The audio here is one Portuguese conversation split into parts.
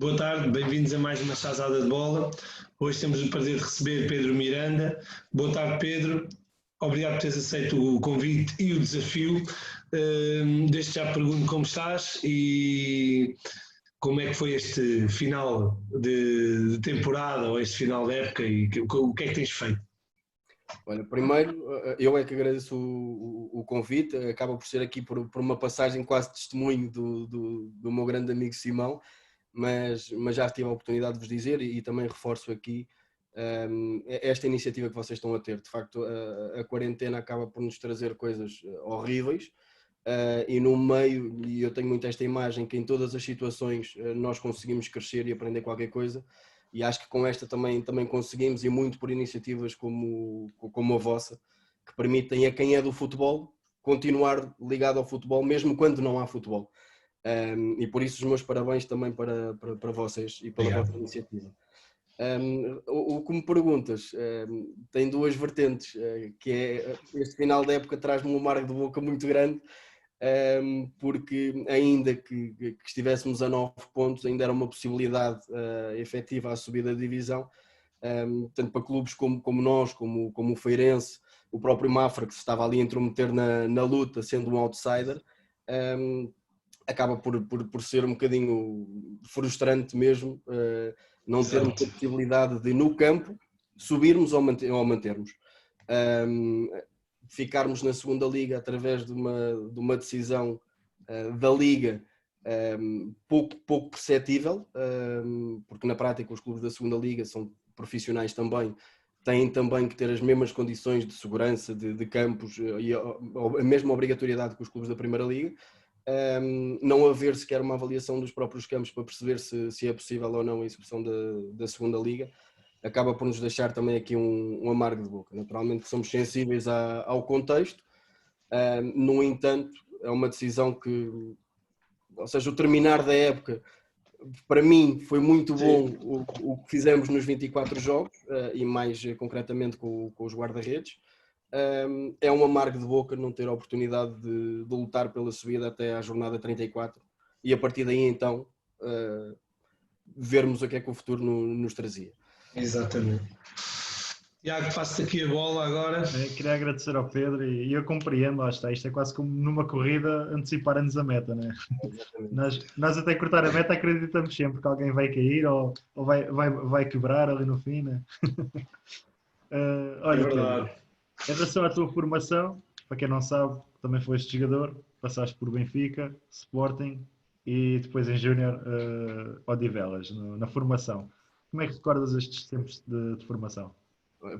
Boa tarde, bem-vindos a mais uma Chazada de Bola. Hoje temos o prazer de receber Pedro Miranda. Boa tarde, Pedro. Obrigado por teres aceito o convite e o desafio. Desde já pergunto como estás e como é que foi este final de temporada ou este final de época e o que é que tens feito? Olha, primeiro, eu é que agradeço o convite, acaba por ser aqui por uma passagem quase de testemunho do meu grande amigo Simão, mas já tive a oportunidade de vos dizer e também reforço aqui esta iniciativa que vocês estão a ter. De facto, a quarentena acaba por nos trazer coisas horríveis e no meio, e eu tenho muito esta imagem, que em todas as situações nós conseguimos crescer e aprender qualquer coisa. E acho que com esta também conseguimos, e muito por iniciativas como a vossa, que permitem a quem é do futebol continuar ligado ao futebol, mesmo quando não há futebol. E por isso os meus parabéns também para vocês e pela vossa iniciativa. O que me perguntas tem duas vertentes, que é este final da época traz-me um amargo de boca muito grande, porque ainda que estivéssemos a 9 pontos, ainda era uma possibilidade efetiva à subida da divisão, tanto para clubes como nós, como o Feirense, o próprio Mafra, que se estava ali a intrometer na luta, sendo um outsider, acaba por ser um bocadinho frustrante mesmo, não termos a possibilidade de, no campo, subirmos ou mantermos. Ficarmos na segunda liga através de uma decisão da liga pouco perceptível, porque na prática os clubes da segunda liga são profissionais também, têm também que ter as mesmas condições de segurança de campos e a mesma obrigatoriedade que os clubes da primeira liga. Não haver sequer uma avaliação dos próprios campos para perceber se é possível ou não a execução da segunda liga, acaba por nos deixar também aqui um amargo de boca. Naturalmente que somos sensíveis ao contexto, no entanto é uma decisão que, ou seja, o terminar da época para mim foi muito bom o que fizemos nos 24 jogos e mais concretamente com os guarda-redes. É um amargo de boca não ter a oportunidade de lutar pela subida até à jornada 34 e a partir daí então vermos o que é que o futuro nos trazia. Exatamente. Tiago, passo-te aqui a bola agora. Queria agradecer ao Pedro e eu compreendo, lá está, isto é quase como numa corrida antecipar-nos a meta, né? Nós até cortar a meta acreditamos sempre que alguém vai cair ou vai quebrar ali no fim, né? Olha, Pedro, em relação à tua formação, para quem não sabe, também foste jogador, passaste por Benfica, Sporting e depois em Júnior Odivelas, na formação. Como é que recordas estes tempos de formação?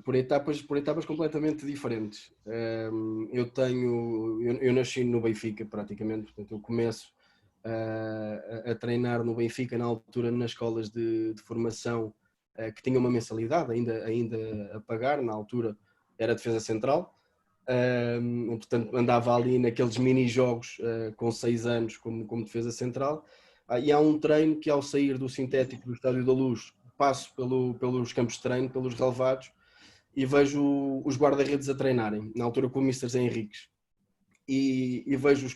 Por etapas completamente diferentes. Eu nasci no Benfica praticamente, portanto eu começo a treinar no Benfica na altura nas escolas de formação que tinha uma mensalidade ainda a pagar, na altura era defesa central, portanto andava ali naqueles mini-jogos com 6 anos como defesa central, e há um treino que ao sair do sintético do Estádio da Luz passo pelos campos de treino, pelos relevados, e vejo os guarda-redes a treinarem, na altura com o Mr. Zé Henriques, e vejo-os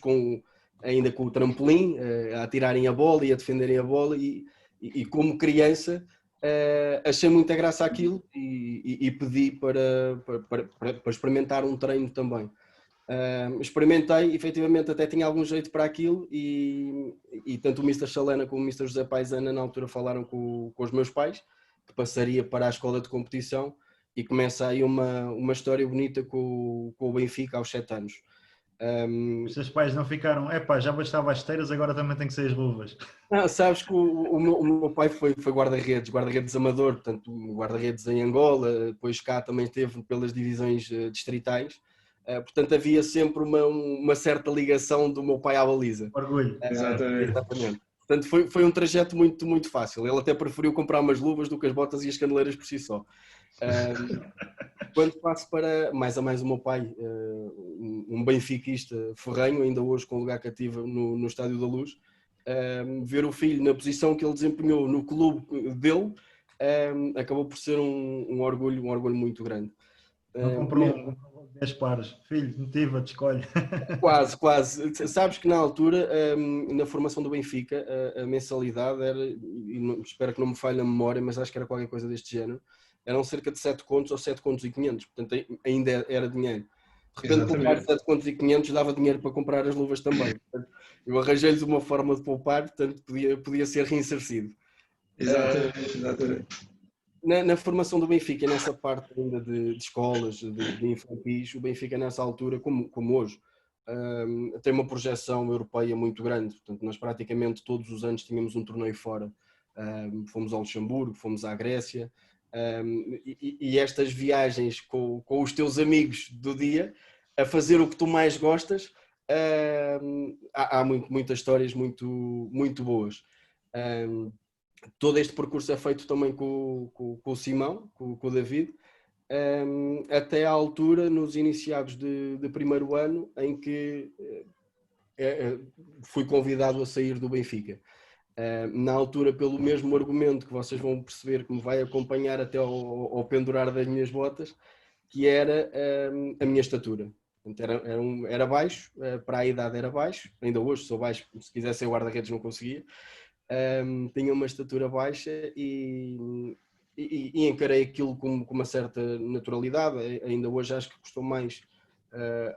ainda com o trampolim, a atirarem a bola e a defenderem a bola, e como criança achei muita graça àquilo e pedi para experimentar um treino também. Experimentei, efetivamente até tinha algum jeito para aquilo e tanto o Mr. Chalena como o Mr. José Paisana na altura falaram com os meus pais que passaria para a escola de competição. E começa aí uma história bonita com o Benfica aos 7 anos. Os seus pais não ficaram, já bastava as esteiras, agora também tem que ser as luvas. Não, sabes que o meu pai foi guarda-redes amador, portanto guarda-redes em Angola, depois cá também esteve pelas divisões distritais, portanto havia sempre uma certa ligação do meu pai à baliza. Orgulho. Exatamente. Portanto foi um trajeto muito, muito fácil. Ele até preferiu comprar umas luvas do que as botas e as caneleiras por si só. Quando passo para mais a mais o meu pai, um benfiquista ferrenho, ainda hoje com lugar cativo no Estádio da Luz, ver o filho na posição que ele desempenhou no clube dele, acabou por ser um orgulho muito grande. Não comprou 10 pares. Filho, motiva-te, escolhe. Quase, quase. Sabes que na altura, na formação do Benfica, a mensalidade era, e espero que não me falhe a memória, mas acho que era qualquer coisa deste género, eram cerca de 7 contos ou 7 contos e 500, portanto ainda era dinheiro. De repente, poupar 7 contos e 500 dava dinheiro para comprar as luvas também. Portanto, eu arranjei-lhes uma forma de poupar, portanto podia ser reinsercido. Exatamente. Na formação do Benfica, nessa parte ainda de escolas, de infantis, o Benfica nessa altura, como hoje, tem uma projeção europeia muito grande. Portanto, nós praticamente todos os anos tínhamos um torneio fora. Fomos ao Luxemburgo, fomos à Grécia, e estas viagens com os teus amigos do dia, a fazer o que tu mais gostas, há muitas histórias muito boas. Todo este percurso é feito também com o Simão, com o David, até à altura, nos iniciados de primeiro ano, em que fui convidado a sair do Benfica. Na altura, pelo mesmo argumento que vocês vão perceber que me vai acompanhar até ao pendurar das minhas botas, que era a minha estatura. Portanto, era baixo, para a idade era baixo, ainda hoje sou baixo, se quisesse ser guarda-redes não conseguia. Tinha uma estatura baixa e encarei aquilo com uma certa naturalidade. Ainda hoje acho que custou mais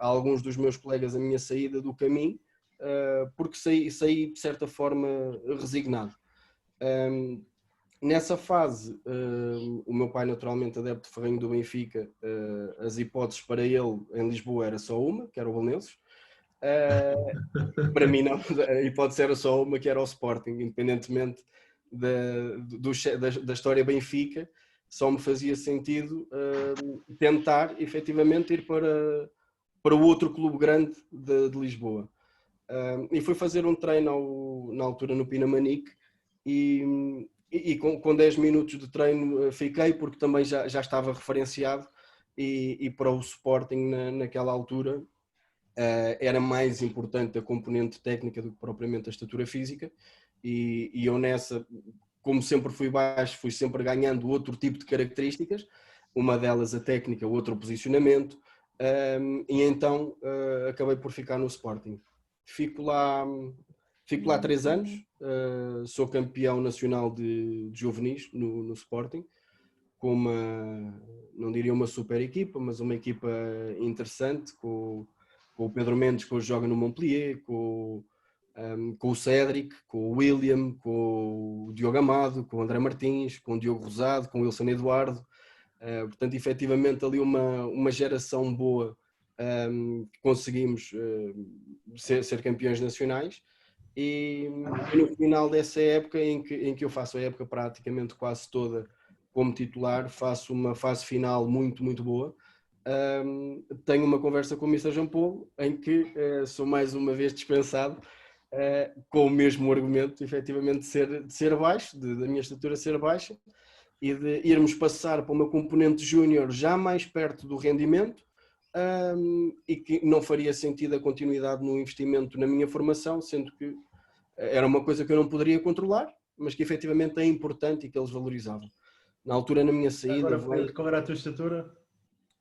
a alguns dos meus colegas a minha saída do caminho, porque saí de certa forma resignado. Nessa fase, o meu pai naturalmente adepto ferrenho do Benfica, as hipóteses para ele em Lisboa era só uma, que era o Belenenses. Para mim não, a hipótese era só uma, que era o Sporting, independentemente da história Benfica, só me fazia sentido tentar efetivamente ir para o outro clube grande de Lisboa. E fui fazer um treino na altura no Pinamanique e com 10 minutos de treino fiquei, porque também já estava referenciado e para o Sporting naquela altura era mais importante a componente técnica do que propriamente a estatura física, e eu nessa, como sempre fui baixo, fui sempre ganhando outro tipo de características, uma delas a técnica, outro o posicionamento, e então acabei por ficar no Sporting. Fico lá 3 anos, sou campeão nacional de juvenis no Sporting, com não diria uma super equipa, mas uma equipa interessante, com o Pedro Mendes, que hoje joga no Montpellier, com o Cédric, com o William, com o Diogo Amado, com o André Martins, com o Diogo Rosado, com o Wilson Eduardo. Portanto, efetivamente ali uma geração boa, que conseguimos ser campeões nacionais. E no final dessa época, em que eu faço a época praticamente quase toda como titular, faço uma fase final muito, muito boa. Tenho uma conversa com o Mr. João Paulo, em que sou mais uma vez dispensado, com o mesmo argumento, efetivamente, de ser baixo, da minha estatura ser baixa, e de irmos passar para uma componente júnior já mais perto do rendimento, e que não faria sentido a continuidade no investimento na minha formação, sendo que era uma coisa que eu não poderia controlar, mas que efetivamente é importante e que eles valorizavam. Na altura, na minha saída... Agora, qual era a tua estatura?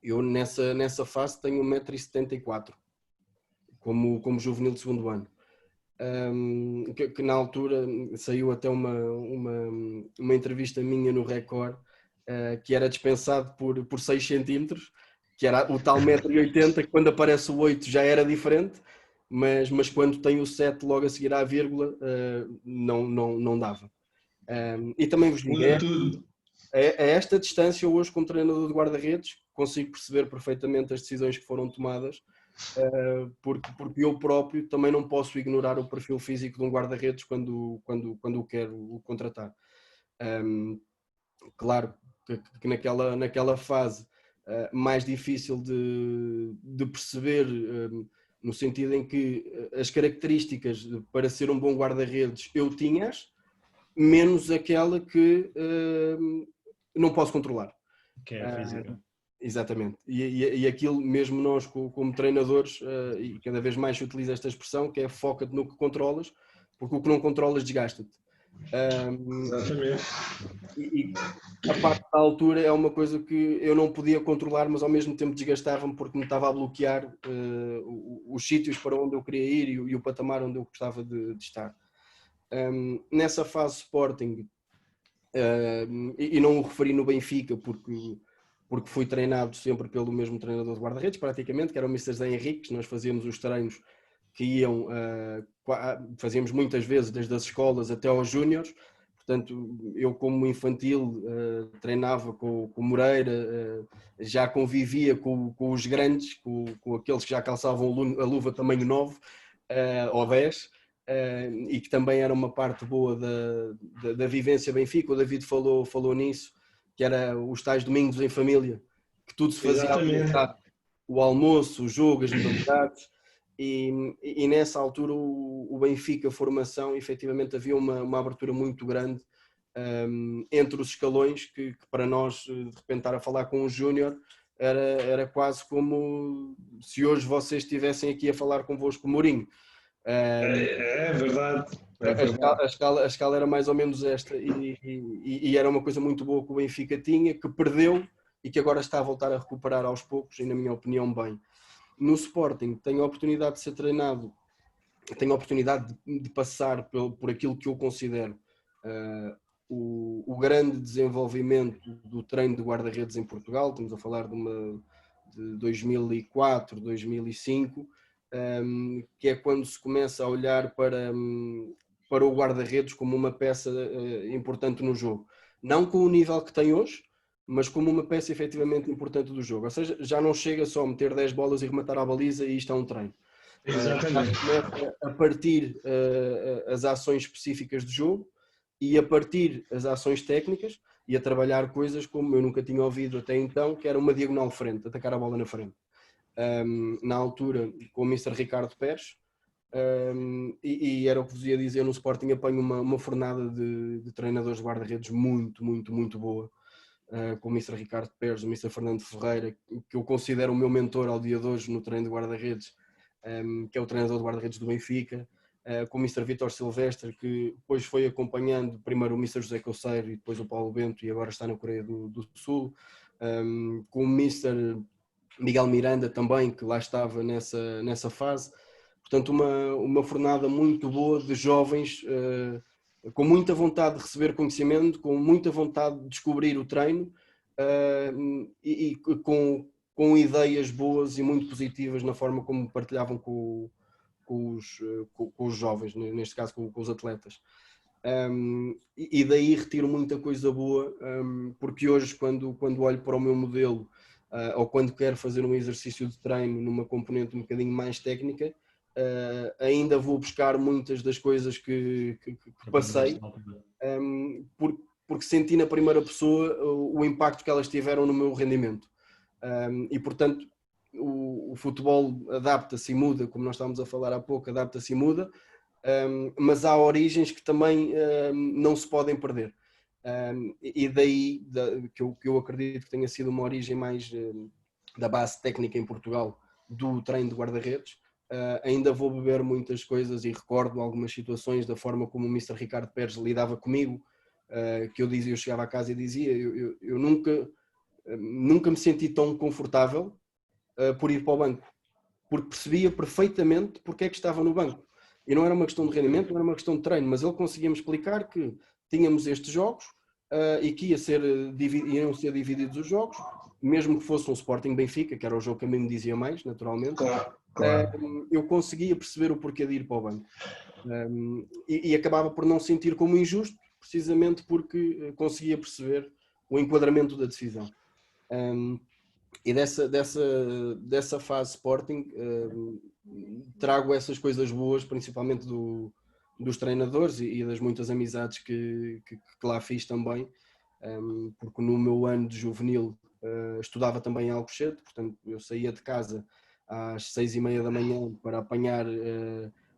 Eu nessa fase tenho 1,74 m, como juvenil de segundo ano. Que na altura saiu até uma entrevista minha no Record, que era dispensado por 6 cm, que era o tal 1,80 m, que quando aparece o 8 já era diferente, mas quando tem o 7 logo a seguir à vírgula, não dava. E também vos digo, a esta distância, hoje, como treinador de guarda-redes, consigo perceber perfeitamente as decisões que foram tomadas, porque eu próprio também não posso ignorar o perfil físico de um guarda-redes quando o quero contratar. Claro que naquela fase mais difícil de perceber, no sentido em que as características para ser um bom guarda-redes eu tinha-as, menos aquela que não posso controlar. Que é a física. Exatamente. E aquilo mesmo nós, como treinadores, e cada vez mais se utiliza esta expressão, que é foca-te no que controlas, porque o que não controlas desgasta-te. Exatamente. E a parte da altura é uma coisa que eu não podia controlar, mas ao mesmo tempo desgastava-me porque me estava a bloquear os sítios para onde eu queria ir e o patamar onde eu gostava de estar. Nessa fase Sporting, e não o referi no Benfica porque fui treinado sempre pelo mesmo treinador de guarda-redes, praticamente, que era o Mr. Zé Henriques. Nós fazíamos os treinos que iam, fazíamos muitas vezes desde as escolas até aos júniores. Portanto, eu como infantil treinava com o Moreira, já convivia com os grandes, com aqueles que já calçavam a luva tamanho 9 ou 10, e que também era uma parte boa da vivência Benfica. O David falou nisso, que era os tais domingos em família, que tudo se fazia à vontade. O almoço, o jogo, as modalidades. E nessa altura o Benfica formação, efetivamente havia uma abertura muito grande entre os escalões, que para nós de repente estar a falar com um júnior era quase como se hoje vocês estivessem aqui a falar convosco o Mourinho. É verdade. A escala era mais ou menos esta, e era uma coisa muito boa que o Benfica tinha, que perdeu e que agora está a voltar a recuperar aos poucos, e na minha opinião bem. No Sporting tenho a oportunidade de ser treinado, tenho a oportunidade de passar por aquilo que eu considero o grande desenvolvimento do treino de guarda-redes em Portugal. Estamos a falar de 2004, 2005, que é quando se começa a olhar para o guarda-redes como uma peça importante no jogo. Não com o nível que tem hoje, mas como uma peça efetivamente importante do jogo. Ou seja, já não chega só a meter 10 bolas e rematar à baliza e isto é um treino. Exatamente. Começa a partir as ações específicas do jogo e a partir as ações técnicas e a trabalhar coisas como eu nunca tinha ouvido até então, que era uma diagonal frente, atacar a bola na frente. Na altura, com o Mr. Ricardo Pérez, e era o que vos ia dizer, no Sporting apanho uma fornada de treinadores de guarda-redes muito, muito, muito boa, com o Mr. Ricardo Pérez, o Mr. Fernando Ferreira, que eu considero o meu mentor ao dia de hoje no treino de guarda-redes, que é o treinador de guarda-redes do Benfica, com o Mr. Vítor Silvestre, que depois foi acompanhando primeiro o Mr. José Coceiro e depois o Paulo Bento, e agora está na Coreia do Sul, com o Mr. Miguel Miranda também, que lá estava nessa fase. Portanto, uma fornada muito boa de jovens com muita vontade de receber conhecimento, com muita vontade de descobrir o treino, e com ideias boas e muito positivas na forma como partilhavam com os jovens, neste caso com os atletas. E daí retiro muita coisa boa, porque hoje quando olho para o meu modelo, ou quando quero fazer um exercício de treino numa componente um bocadinho mais técnica, ainda vou buscar muitas das coisas que passei, porque senti na primeira pessoa o impacto que elas tiveram no meu rendimento. E portanto o futebol adapta-se e muda, como nós estávamos a falar há pouco, adapta-se e muda, mas há origens que também não se podem perder. E daí que eu acredito que tenha sido uma origem mais da base técnica em Portugal, do treino de guarda-redes. Ainda vou beber muitas coisas e recordo algumas situações da forma como o Mr. Ricardo Pérez lidava comigo, que eu chegava a casa e dizia, eu nunca me senti tão confortável por ir para o banco, porque percebia perfeitamente porque é que estava no banco. E não era uma questão de rendimento, não era uma questão de treino, mas ele conseguia-me explicar que tínhamos estes jogos e que iam ser divididos os jogos, mesmo que fosse um Sporting Benfica, que era o jogo que a mim me dizia mais, naturalmente. Claro. Eu conseguia perceber o porquê de ir para o banco. E acabava por não sentir como injusto, precisamente porque conseguia perceber o enquadramento da decisão. E dessa fase Sporting trago essas coisas boas, principalmente dos treinadores e das muitas amizades que lá fiz também, porque no meu ano de juvenil estudava também em Alcochete, portanto eu saía de casa às 6h30 da manhã para apanhar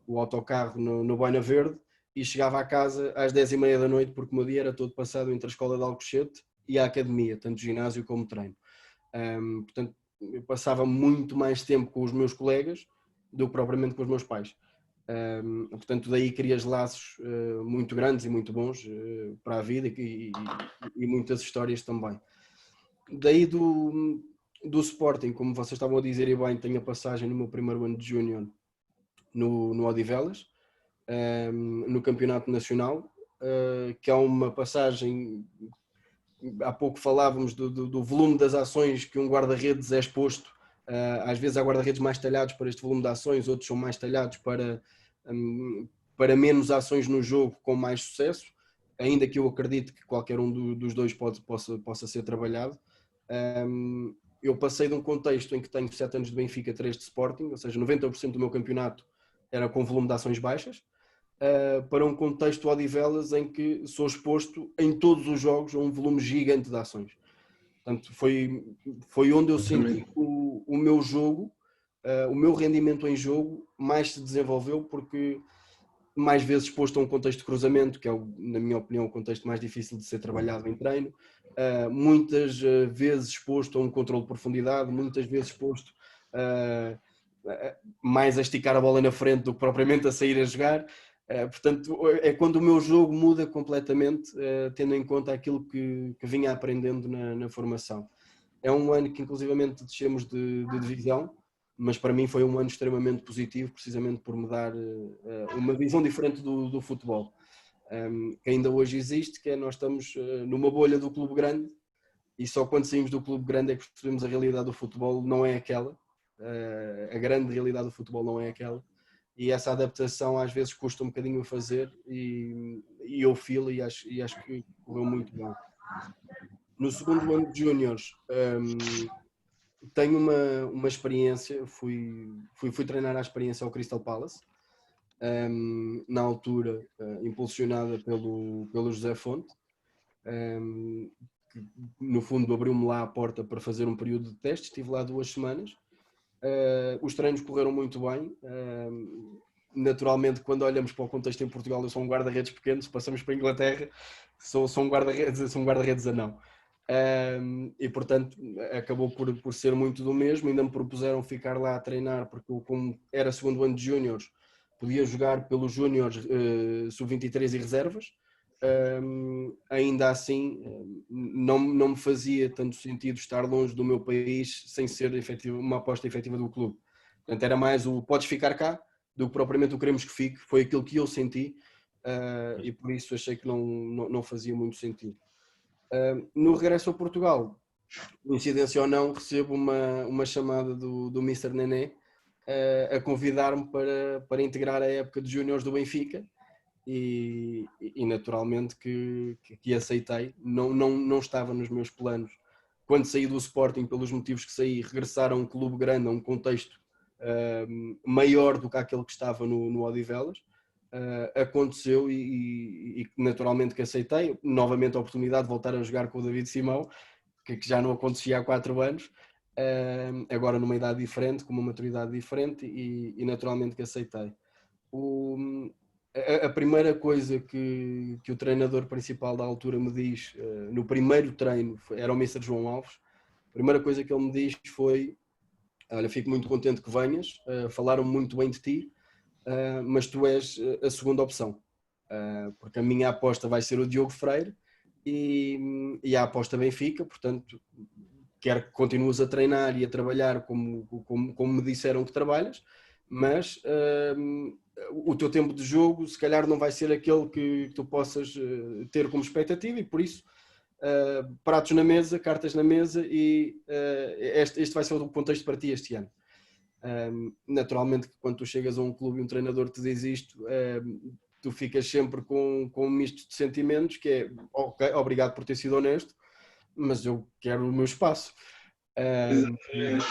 o autocarro no Boina Verde e chegava a casa às 10h30 da noite, porque o meu dia era todo passado entre a escola de Alcochete e a academia, tanto ginásio como treino. Portanto, eu passava muito mais tempo com os meus colegas do que propriamente com os meus pais. Portanto, daí crias laços muito grandes e muito bons para a vida e muitas histórias também. Daí do Sporting, como vocês estavam a dizer, e bem, tenho a passagem no meu primeiro ano de Júnior no Odivelas, no Campeonato Nacional, que é uma passagem, há pouco falávamos do volume das ações que um guarda-redes é exposto. Às vezes há guarda-redes mais talhados para este volume de ações, outros são mais talhados para menos ações no jogo com mais sucesso, ainda que eu acredito que qualquer um dos dois possa ser trabalhado. Eu passei de um contexto em que tenho 7 anos de Benfica, 3 de Sporting, ou seja, 90% do meu campeonato era com volume de ações baixas, para um contexto Odivelas em que sou exposto em todos os jogos a um volume gigante de ações. Portanto, foi onde eu senti que o meu jogo, o meu rendimento em jogo mais se desenvolveu, porque mais vezes exposto a um contexto de cruzamento, que é, na minha opinião, o contexto mais difícil de ser trabalhado em treino, muitas vezes exposto a um controle de profundidade, muitas vezes exposto mais a esticar a bola na frente do que propriamente a sair a jogar. Portanto, é quando o meu jogo muda completamente, tendo em conta aquilo que vinha aprendendo na formação. É um ano que inclusivamente descemos de divisão, mas para mim foi um ano extremamente positivo, precisamente por me dar uma visão diferente do futebol, que ainda hoje existe, que é nós estamos numa bolha do clube grande, e só quando saímos do clube grande é que percebemos a realidade do futebol não é aquela, a grande realidade do futebol não é aquela, e essa adaptação às vezes custa um bocadinho a fazer, e eu filo e acho que correu muito bem. No segundo ano de Júniores, tenho uma experiência, fui treinar a experiência ao Crystal Palace, na altura impulsionada pelo José Fonte, que no fundo abriu-me lá a porta para fazer um período de testes, estive lá 2 semanas, os treinos correram muito bem. Naturalmente, quando olhamos para o contexto em Portugal, eu sou um guarda-redes pequeno, se passamos para a Inglaterra, sou um guarda-redes anão. E portanto acabou por ser muito do mesmo. Ainda me propuseram ficar lá a treinar, porque eu, como era segundo ano de júniores, podia jogar pelos júniores sub-23 e reservas. Ainda assim não me fazia tanto sentido estar longe do meu país sem ser uma aposta efetiva do clube. Portanto, era mais o podes ficar cá do que propriamente o queremos que fique. Foi aquilo que eu senti, e por isso achei que não fazia muito sentido. No regresso a Portugal, coincidência ou não, recebo uma chamada do Mr. Nené a convidar-me para integrar a época de júniores do Benfica, e naturalmente que aceitei. Não estava nos meus planos, quando saí do Sporting, pelos motivos que saí, regressar a um clube grande, a um contexto maior do que aquele que estava no Odivelas. Aconteceu e naturalmente que aceitei. Novamente a oportunidade de voltar a jogar com o David Simão, que já não acontecia há 4 anos, agora numa idade diferente, com uma maturidade diferente, e naturalmente que aceitei. A primeira coisa que o treinador principal da altura me diz no primeiro treino era o Mr. João Alves. A primeira coisa que ele me diz foi: olha, fico muito contente que venhas, falaram muito bem de ti, mas tu és a segunda opção, porque a minha aposta vai ser o Diogo Freire e a aposta Benfica. Portanto, quero que continues a treinar e a trabalhar como me disseram que trabalhas, mas o teu tempo de jogo se calhar não vai ser aquele que tu possas ter como expectativa, e por isso pratos na mesa, cartas na mesa, e este vai ser o contexto para ti este ano. Naturalmente que quando tu chegas a um clube e um treinador te diz isto, tu ficas sempre com um misto de sentimentos, que é: ok, obrigado por ter sido honesto, mas eu quero o meu espaço.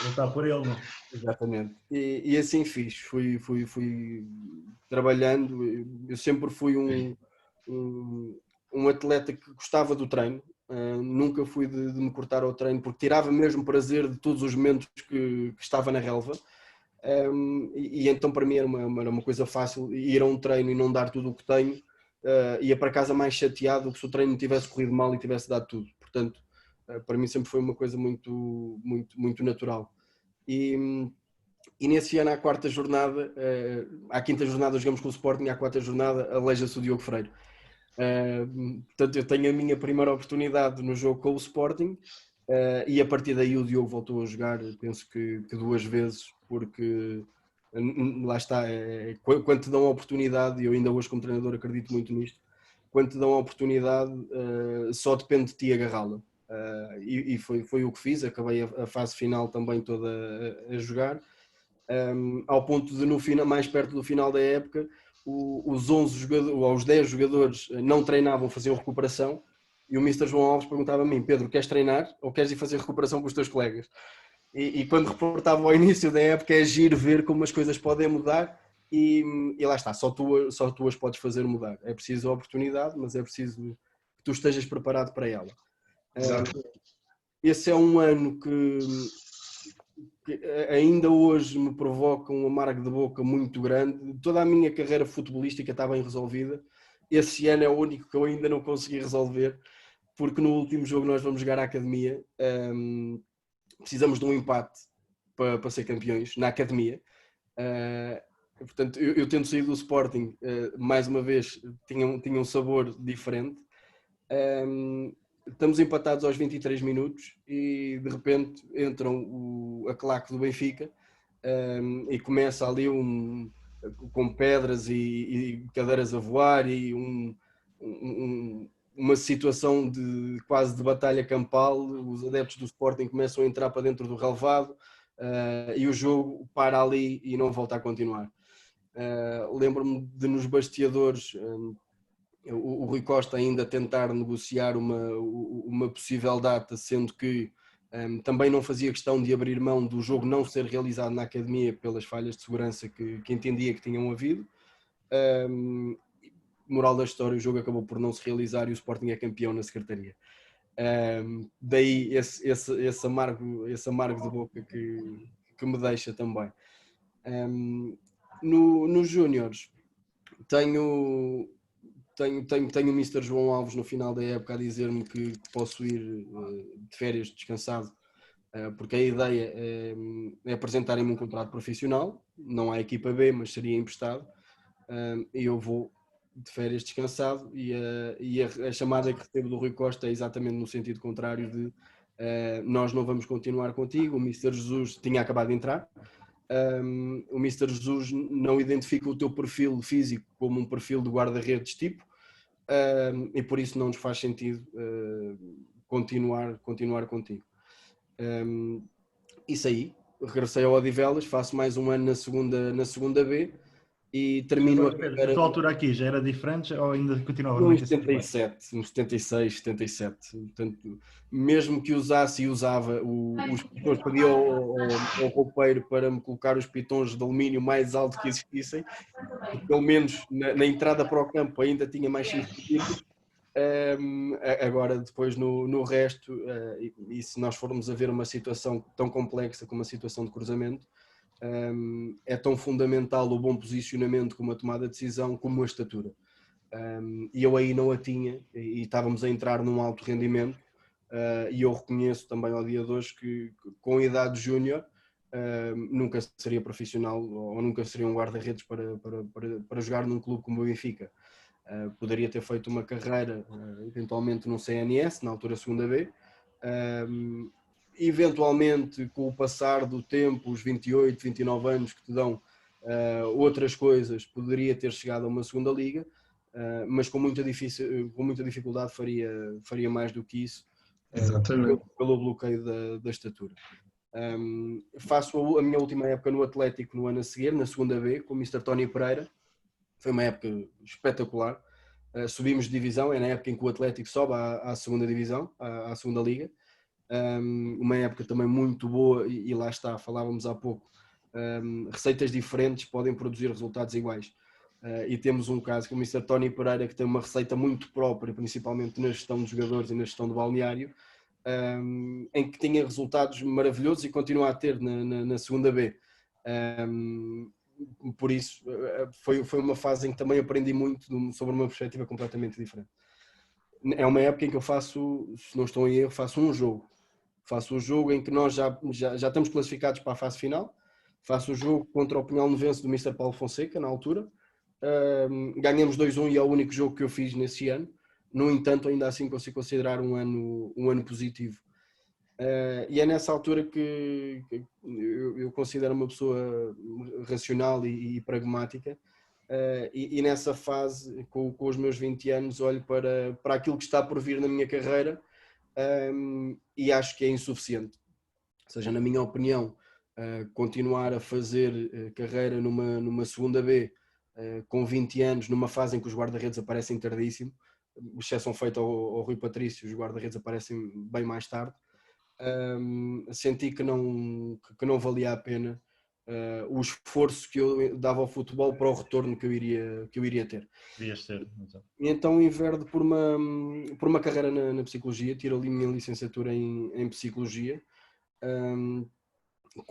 Lutar por ele, não? Exatamente. E assim fiz. Fui trabalhando. Eu sempre fui um atleta que gostava do treino. Nunca fui de me cortar ao treino, porque tirava mesmo prazer de todos os momentos que estava na relva. E então para mim era uma coisa fácil ir a um treino e não dar tudo o que tenho. Ia para casa mais chateado do que se o treino tivesse corrido mal e tivesse dado tudo. Portanto, para mim sempre foi uma coisa muito, muito, muito natural. E E nesse ano, à quarta jornada, à quinta jornada jogamos com o Sporting, à quarta jornada aleja-se o Diogo Freire. Portanto, eu tenho a minha primeira oportunidade no jogo com o Sporting, e a partir daí o Diogo voltou a jogar, penso que 2 vezes, porque lá está, quando te dão a oportunidade, e eu ainda hoje como treinador acredito muito nisto, quando te dão a oportunidade, só depende de ti agarrá-la. E foi o que fiz, acabei a fase final também toda a jogar. Ao ponto de no final, mais perto do final da época, os 11 jogadores, ou os 10 jogadores não treinavam, faziam recuperação, e o Mr. João Alves perguntava a mim: Pedro, queres treinar ou queres ir fazer recuperação com os teus colegas? E quando reportava ao início da época, é giro ver como as coisas podem mudar, e lá está, só tu as podes fazer mudar. É preciso a oportunidade, mas é preciso que tu estejas preparado para ela. Exato. Esse é um ano que ainda hoje me provoca um amargo de boca muito grande. Toda a minha carreira futebolística está bem resolvida. Esse ano é o único que eu ainda não consegui resolver, porque no último jogo nós vamos jogar à Academia. Precisamos de um empate para ser campeões na Academia. Portanto, eu tento sair do Sporting, mais uma vez, tinha um sabor diferente. Estamos empatados aos 23 minutos e de repente entram a claque do Benfica, e começa ali com pedras e cadeiras a voar e uma situação quase de batalha campal. Os adeptos do Sporting começam a entrar para dentro do relvado, e o jogo para ali e não volta a continuar. Lembro-me de nos bastidores o Rui Costa ainda tentar negociar uma possível data, sendo que também não fazia questão de abrir mão do jogo não ser realizado na Academia pelas falhas de segurança que entendia que tinham havido. Moral da história, o jogo acabou por não se realizar e o Sporting é campeão na Secretaria. Daí esse amargo de boca que me deixa também. Nos Júniores tenho o Mr. João Alves no final da época a dizer-me que posso ir de férias descansado, porque a ideia é apresentarem-me um contrato profissional, não há equipa B, mas seria emprestado, e eu vou de férias descansado, e a chamada que recebo do Rui Costa é exatamente no sentido contrário de nós não vamos continuar contigo. O Mr. Jesus tinha acabado de entrar. O Mr. Jesus não identifica o teu perfil físico como um perfil de guarda-redes tipo, e por isso não nos faz sentido continuar contigo. Isso aí, regressei ao Odivelas, faço mais um ano na segunda B e termino a carreira. A tua altura aqui já era diferente ou ainda continuava no 77, no 76, 77. Portanto, mesmo que usasse e usava os pitões, pedi ao roupeiro para me colocar os pitões de alumínio mais alto que existissem, pelo menos na entrada para o campo ainda tinha mais 5 centímetros. Agora depois no resto, e se nós formos a ver uma situação tão complexa como a situação de cruzamento, é tão fundamental o bom posicionamento como a tomada de decisão como a estatura. E eu aí não a tinha e estávamos a entrar num alto rendimento, e eu reconheço também ao dia de hoje que com a idade júnior nunca seria profissional ou nunca seria um guarda-redes para jogar num clube como o Benfica. Poderia ter feito uma carreira eventualmente no CNS, na altura segunda B, eventualmente com o passar do tempo, os 28, 29 anos que te dão outras coisas, poderia ter chegado a uma segunda liga, mas com muita dificuldade faria mais do que isso, pelo bloqueio da estatura. Faço a minha última época no Atlético no ano a seguir, na segunda B, com o Mr. Tony Pereira. Foi uma época espetacular. Subimos de divisão, é na época em que o Atlético sobe à segunda divisão, à segunda liga. Uma época também muito boa, e lá está, falávamos há pouco, receitas diferentes podem produzir resultados iguais. E temos um caso que é o Mr. Tony Pereira, que tem uma receita muito própria, principalmente na gestão de jogadores e na gestão do balneário, em que tinha resultados maravilhosos e continua a ter na segunda B. Por isso, foi uma fase em que também aprendi muito sobre uma perspectiva completamente diferente. É uma época em que eu faço, se não estou em erro, faço um jogo em que nós já estamos classificados para a fase final, faço o jogo contra o Pinhal Novense do Mr. Paulo Fonseca, na altura. Ganhamos 2-1 e é o único jogo que eu fiz nesse ano. No entanto, ainda assim consigo considerar um ano positivo. E é nessa altura que eu considero uma pessoa racional e pragmática. E nessa fase, com os meus 20 anos, olho para aquilo que está por vir na minha carreira e acho que é insuficiente. Ou seja, na minha opinião, continuar a fazer carreira numa segunda B com 20 anos, numa fase em que os guarda-redes aparecem tardíssimo, exceção feita ao Rui Patrício, os guarda-redes aparecem bem mais tarde. Senti que não valia a pena o esforço que eu dava ao futebol para o retorno que eu iria ter. Devias ter. E então enverdo por uma carreira na psicologia, tiro ali a minha licenciatura em psicologia,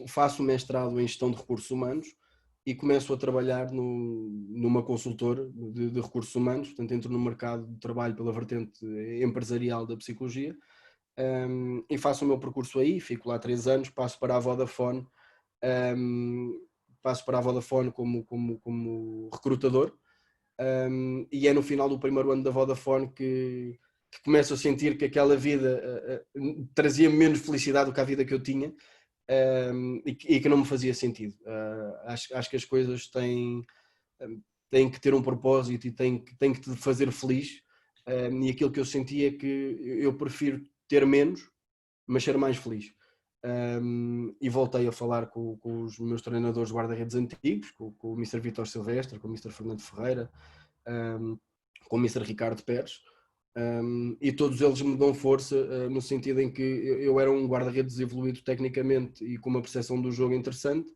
faço mestrado em gestão de recursos humanos e começo a trabalhar numa consultora de recursos humanos, portanto entro no mercado de trabalho pela vertente empresarial da psicologia. E faço o meu percurso aí, fico lá 3 anos, passo para a Vodafone, como recrutador, e é no final do primeiro ano da Vodafone que começo a sentir que aquela vida trazia menos felicidade do que a vida que eu tinha, e que não me fazia sentido. Acho que as coisas têm que ter um propósito e têm que te fazer feliz, e aquilo que eu sentia é que eu prefiro ter menos, mas ser mais feliz. E voltei a falar com os meus treinadores de guarda-redes antigos, com o Mr. Vítor Silvestre, com o Mr. Fernando Ferreira, com o Mr. Ricardo Pérez, e todos eles me dão força no sentido em que eu era um guarda-redes evoluído tecnicamente e com uma percepção do jogo interessante,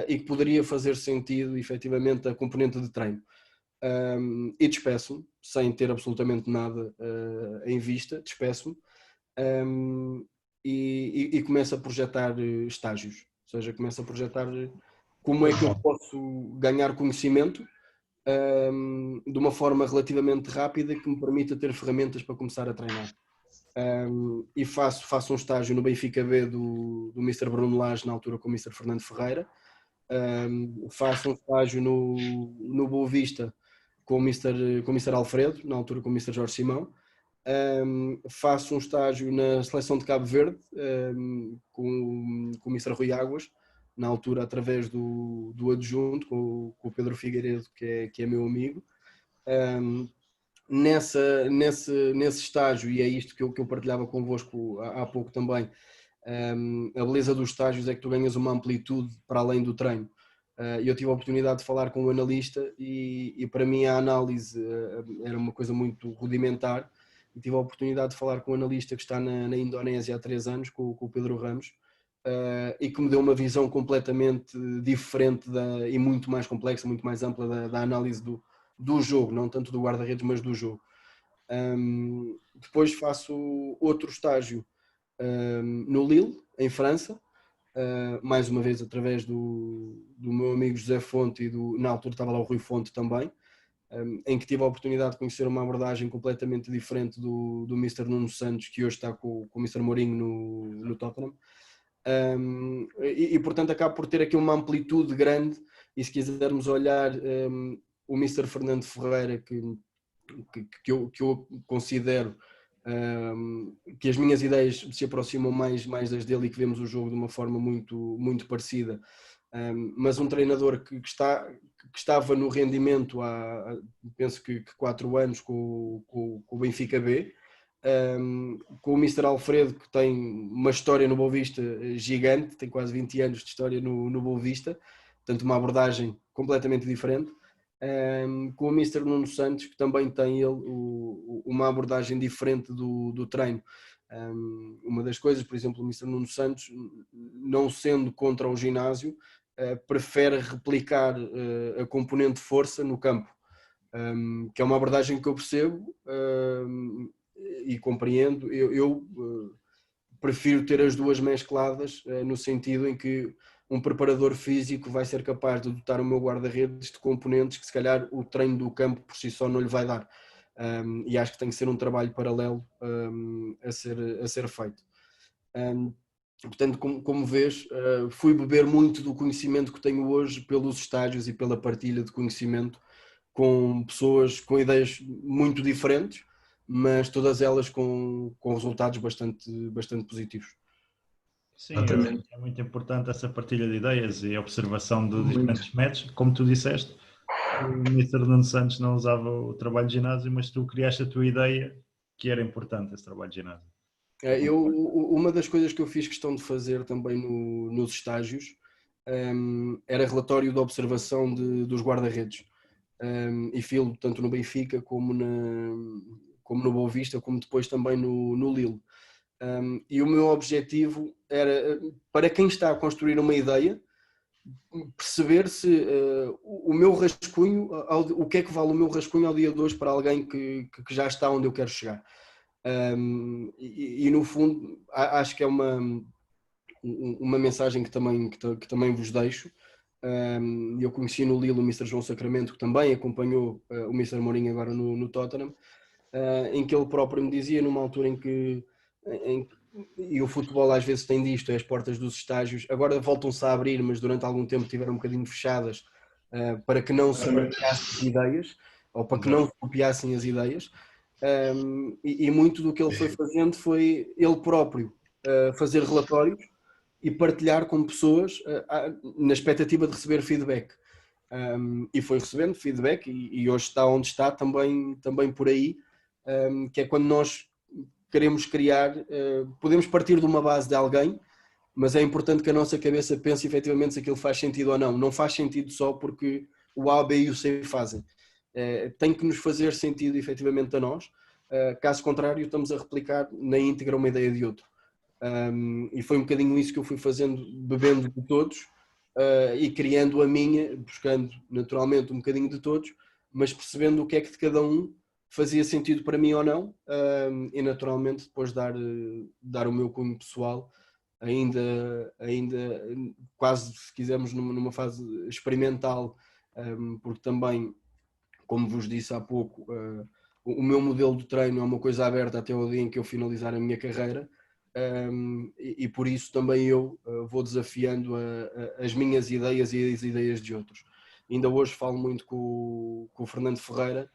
e que poderia fazer sentido efetivamente a componente de treino. E despeço-me, sem ter absolutamente nada em vista, despeço-me, e começo a projetar estágios, ou seja, começo a projetar como é que eu posso ganhar conhecimento de uma forma relativamente rápida que me permita ter ferramentas para começar a treinar. E faço um estágio no Benfica B do Mr. Bruno Lage, na altura com o Mr. Fernando Ferreira. Faço um estágio no Boa Vista com o Mr. Alfredo, na altura com o Mr. Jorge Simão. Faço um estágio na seleção de Cabo Verde com o Mr. Rui Águas, na altura através do adjunto, com o Pedro Figueiredo, que é meu amigo. Nesse estágio, e é isto que eu partilhava convosco há pouco também, a beleza dos estágios é que tu ganhas uma amplitude para além do treino. Eu tive a oportunidade de falar com um analista e para mim a análise era uma coisa muito rudimentar, e tive a oportunidade de falar com um analista que está na Indonésia há 3 anos, com o Pedro Ramos, e que me deu uma visão completamente diferente e muito mais complexa, muito mais ampla da análise do jogo, não tanto do guarda-redes, mas do jogo. Depois faço outro estágio no Lille, em França, mais uma vez através do meu amigo José Fonte e na altura estava lá o Rui Fonte também, em que tive a oportunidade de conhecer uma abordagem completamente diferente do Mr. Nuno Santos, que hoje está com o Mr. Mourinho no Tottenham. Portanto acaba por ter aqui uma amplitude grande, e se quisermos olhar o Mr. Fernando Ferreira, que eu considero que as minhas ideias se aproximam mais das dele e que vemos o jogo de uma forma muito, muito parecida, mas um treinador que estava no rendimento há penso que 4 anos com o Benfica B, com o Mr. Alfredo, que tem uma história no Boa Vista gigante, tem quase 20 anos de história no Boa Vista, portanto uma abordagem completamente diferente, com o Mr. Nuno Santos, que também tem uma abordagem diferente do treino. Uma das coisas, por exemplo, o Mr. Nuno Santos, não sendo contra o ginásio, prefere replicar a componente de força no campo, que é uma abordagem que eu percebo e compreendo. Eu prefiro ter as duas mescladas, no sentido em que um preparador físico vai ser capaz de dotar o meu guarda-redes de componentes que se calhar o treino do campo por si só não lhe vai dar, e acho que tem que ser um trabalho paralelo a ser feito. Portanto, como vês, fui beber muito do conhecimento que tenho hoje pelos estágios e pela partilha de conhecimento com pessoas com ideias muito diferentes, mas todas elas com resultados bastante positivos. Sim, Exatamente. é muito importante essa partilha de ideias e a observação de Muito. diferentes métodos. Como tu disseste, o Mr. Nuno Santos não usava o trabalho de ginásio, mas tu criaste a tua ideia, que era importante esse trabalho de ginásio. Uma das coisas que eu fiz questão de fazer também nos estágios era relatório de observação dos guarda-redes. E filo tanto no Benfica como no Boa Vista, como depois também no Lille. E o meu objetivo era, para quem está a construir uma ideia, perceber se o meu rascunho, o que é que vale o meu rascunho ao dia de hoje para alguém que já está onde eu quero chegar. E no fundo acho que é uma mensagem que também vos deixo. Eu conheci no Lille o Mr. João Sacramento, que também acompanhou o Mr. Mourinho agora no Tottenham, em que ele próprio me dizia, numa altura em que e o futebol às vezes tem disto, é as portas dos estágios, agora voltam-se a abrir, mas durante algum tempo tiveram um bocadinho fechadas, para que não se copiassem as ideias, ou para que não se copiassem as ideias, e muito do que ele foi fazendo foi ele próprio fazer relatórios e partilhar com pessoas na expectativa de receber feedback. E foi recebendo feedback e hoje está onde está também por aí, que é quando nós queremos criar, podemos partir de uma base de alguém, mas é importante que a nossa cabeça pense efetivamente se aquilo faz sentido ou não. Não faz sentido só porque o A, B e o C fazem. Tem que nos fazer sentido efetivamente a nós, caso contrário estamos a replicar na íntegra uma ideia de outro. E foi um bocadinho isso que eu fui fazendo, bebendo de todos e criando a minha, buscando naturalmente um bocadinho de todos, mas percebendo o que é que de cada um fazia sentido para mim ou não, e naturalmente depois dar o meu cunho pessoal, ainda quase, se quisermos, numa fase experimental, porque também, como vos disse há pouco, o meu modelo de treino é uma coisa aberta até o dia em que eu finalizar a minha carreira, e por isso também eu vou desafiando as minhas ideias e as ideias de outros. Ainda hoje falo muito com o Fernando Ferreira,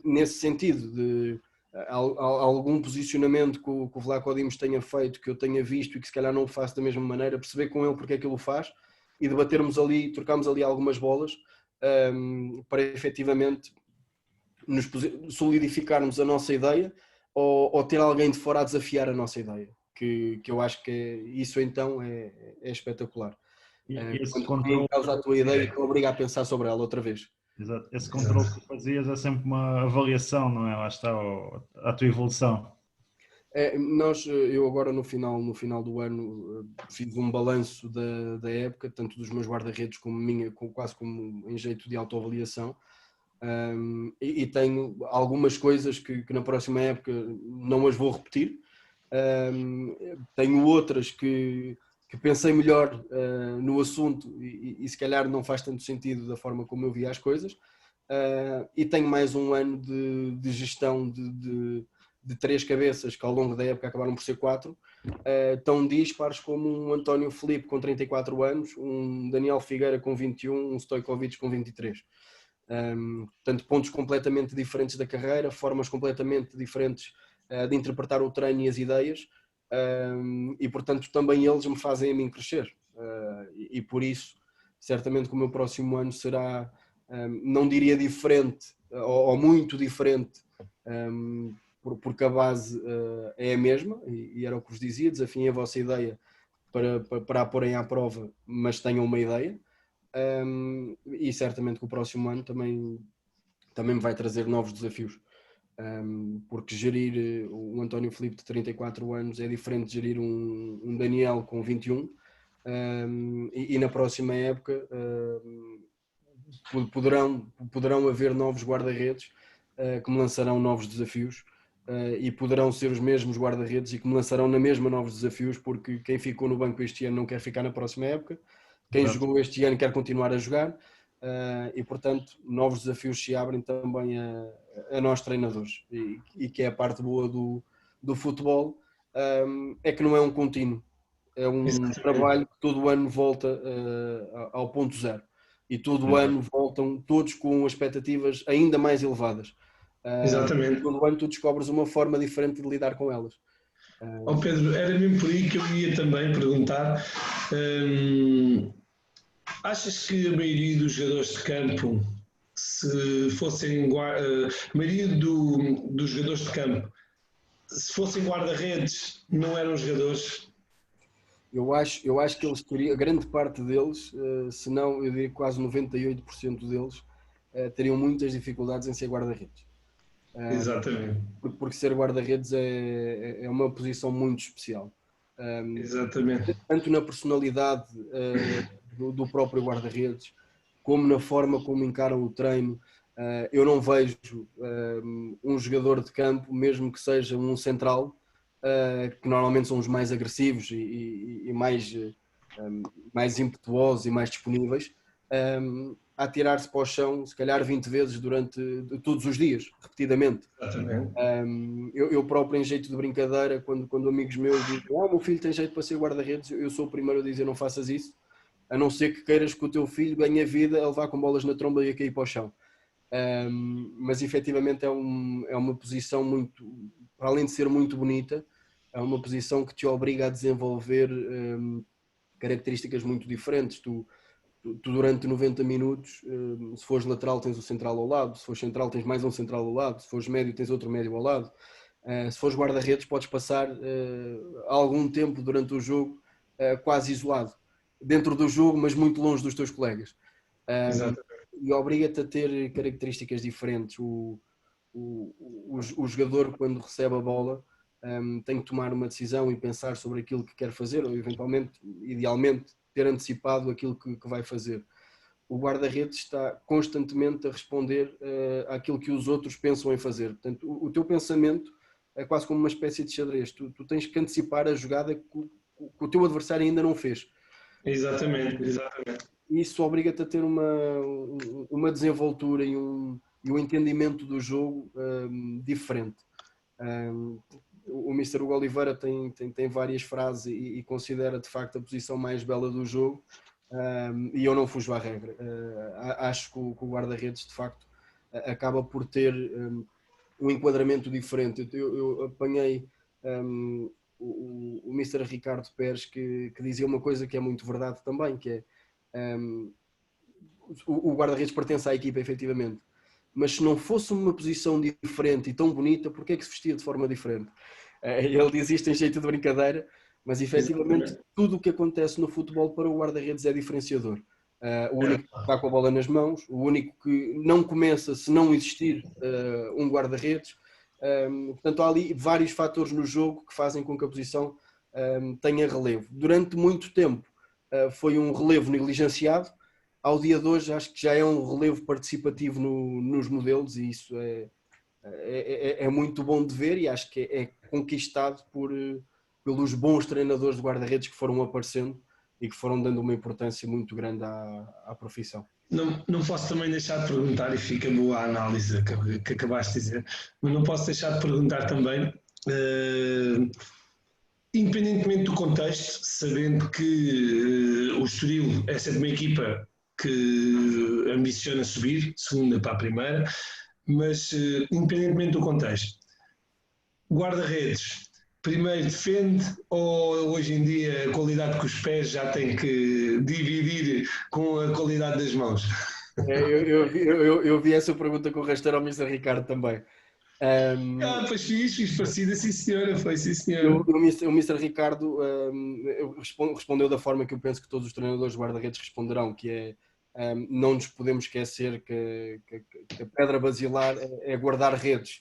nesse sentido de algum posicionamento que o Vlaco Dimos tenha feito, que eu tenha visto e que se calhar não o faço da mesma maneira, perceber com ele porque é que ele o faz e debatermos ali, trocarmos ali algumas bolas, para efetivamente nos solidificarmos a nossa ideia ou ter alguém de fora a desafiar a nossa ideia, que eu acho que isso então é espetacular. E esse Quando alguém controle, causa a tua ideia e te obriga a pensar sobre ela outra vez. exato, esse controle que tu fazias é sempre uma avaliação, não é? Lá está a tua evolução. Eu agora no final do ano fiz um balanço da época, tanto dos meus guarda-redes como minha, quase como em jeito de autoavaliação, e tenho algumas coisas que na próxima época não as vou repetir, tenho outras que pensei melhor no assunto e se calhar não faz tanto sentido da forma como eu via as coisas, e tenho mais um ano de gestão de três cabeças que ao longo da época acabaram por ser quatro, tão dispares como um António Filipe com 34 anos, um Daniel Figueira com 21, um Stojkovic com 23. Portanto, pontos completamente diferentes da carreira, formas completamente diferentes de interpretar o treino e as ideias, e portanto também eles me fazem a mim crescer, e por isso certamente que o meu próximo ano será, não diria diferente ou muito diferente, porque a base é a mesma e era o que vos dizia, desafiem a vossa ideia para a porem à prova, mas tenham uma ideia. E certamente que o próximo ano também me vai trazer novos desafios, porque gerir o António Filipe de 34 anos é diferente de gerir um Daniel com 21, e na próxima época poderão haver novos guarda-redes que me lançarão novos desafios, e poderão ser os mesmos guarda-redes e que me lançarão na mesma novos desafios, porque quem ficou no banco este ano não quer ficar na próxima época, quem Exato. jogou este ano quer continuar a jogar, e portanto novos desafios se abrem também a nós treinadores, e que é a parte boa do futebol, é que não é um contínuo. é um Exatamente. trabalho que todo ano volta ao ponto zero. E todo ano voltam todos com expectativas ainda mais elevadas. Exatamente. Todo ano tu descobres uma forma diferente de lidar com elas. Ó Pedro, era mesmo por aí que eu ia também perguntar. Achas que a maioria dos jogadores de campo, se fossem a maioria dos jogadores de campo, se fossem guarda-redes, não eram jogadores? Eu acho que eles teriam, a grande parte deles, se não, eu diria quase 98% deles, teriam muitas dificuldades em ser guarda-redes. Exatamente. Porque ser guarda-redes é uma posição muito especial. Exatamente. Tanto na personalidade do próprio guarda-redes, como na forma como encaram o treino. Eu não vejo um jogador de campo, mesmo que seja um central, que normalmente são os mais agressivos e mais impetuosos e mais disponíveis, a atirar-se para o chão, se calhar 20 vezes durante todos os dias, repetidamente. Exatamente. Eu próprio, em jeito de brincadeira, quando amigos meus dizem o meu filho tem jeito para ser guarda-redes, eu sou o primeiro a dizer não faças isso, a não ser que queiras que o teu filho ganhe a vida a levar com bolas na tromba e a cair para o chão. Mas efetivamente é uma posição muito, para além de ser muito bonita, é uma posição que te obriga a desenvolver características muito diferentes. Tu durante 90 minutos, se fores lateral tens o central ao lado, se fores central tens mais um central ao lado, se fores médio tens outro médio ao lado, se fores guarda-redes podes passar algum tempo durante o jogo quase isolado, dentro do jogo mas muito longe dos teus colegas. E obriga-te a ter características diferentes. O jogador, quando recebe a bola, tem que tomar uma decisão e pensar sobre aquilo que quer fazer, ou eventualmente, idealmente, ter antecipado aquilo que vai fazer. O guarda-redes está constantemente a responder àquilo que os outros pensam em fazer. Portanto, o teu pensamento é quase como uma espécie de xadrez. Tu tens que antecipar a jogada que o teu adversário ainda não fez. Exatamente, exatamente. Isso obriga-te a ter uma desenvoltura e um entendimento do jogo diferente. O Mr. Hugo Oliveira tem várias frases e considera de facto a posição mais bela do jogo, e eu não fujo à regra. Acho que o guarda-redes de facto acaba por ter um enquadramento diferente. Eu apanhei o Mr. Ricardo Pérez que dizia uma coisa que é muito verdade também, que é o guarda-redes pertence à equipa efetivamente, mas se não fosse uma posição diferente e tão bonita, porquê é que se vestia de forma diferente? Ele diz isto em jeito de brincadeira, mas efetivamente tudo o que acontece no futebol para o guarda-redes é diferenciador. O único que está com a bola nas mãos, o único que não começa se não existir um guarda-redes. Portanto, há ali vários fatores no jogo que fazem com que a posição tenha relevo. Durante muito tempo foi um relevo negligenciado. Ao dia de hoje acho que já é um relevo participativo nos modelos, e isso é muito bom de ver, e acho que é conquistado pelos bons treinadores de guarda-redes que foram aparecendo e que foram dando uma importância muito grande à profissão. Não posso também deixar de perguntar, e fica boa a análise que acabaste de dizer, mas não posso deixar de perguntar também, independentemente do contexto, sabendo que o Estoril é sempre uma equipa que ambiciona subir, segunda para a primeira, mas independentemente do contexto, guarda-redes, primeiro defende ou hoje em dia a qualidade com os pés já tem que dividir com a qualidade das mãos? Eu vi essa pergunta com o rasteiro ao Mr. Ricardo também. Pois fiz parecida, sim senhora, foi sim senhora. O Mr. Ricardo respondeu da forma que eu penso que todos os treinadores de guarda-redes responderão, que é não nos podemos esquecer que a pedra basilar é guardar redes,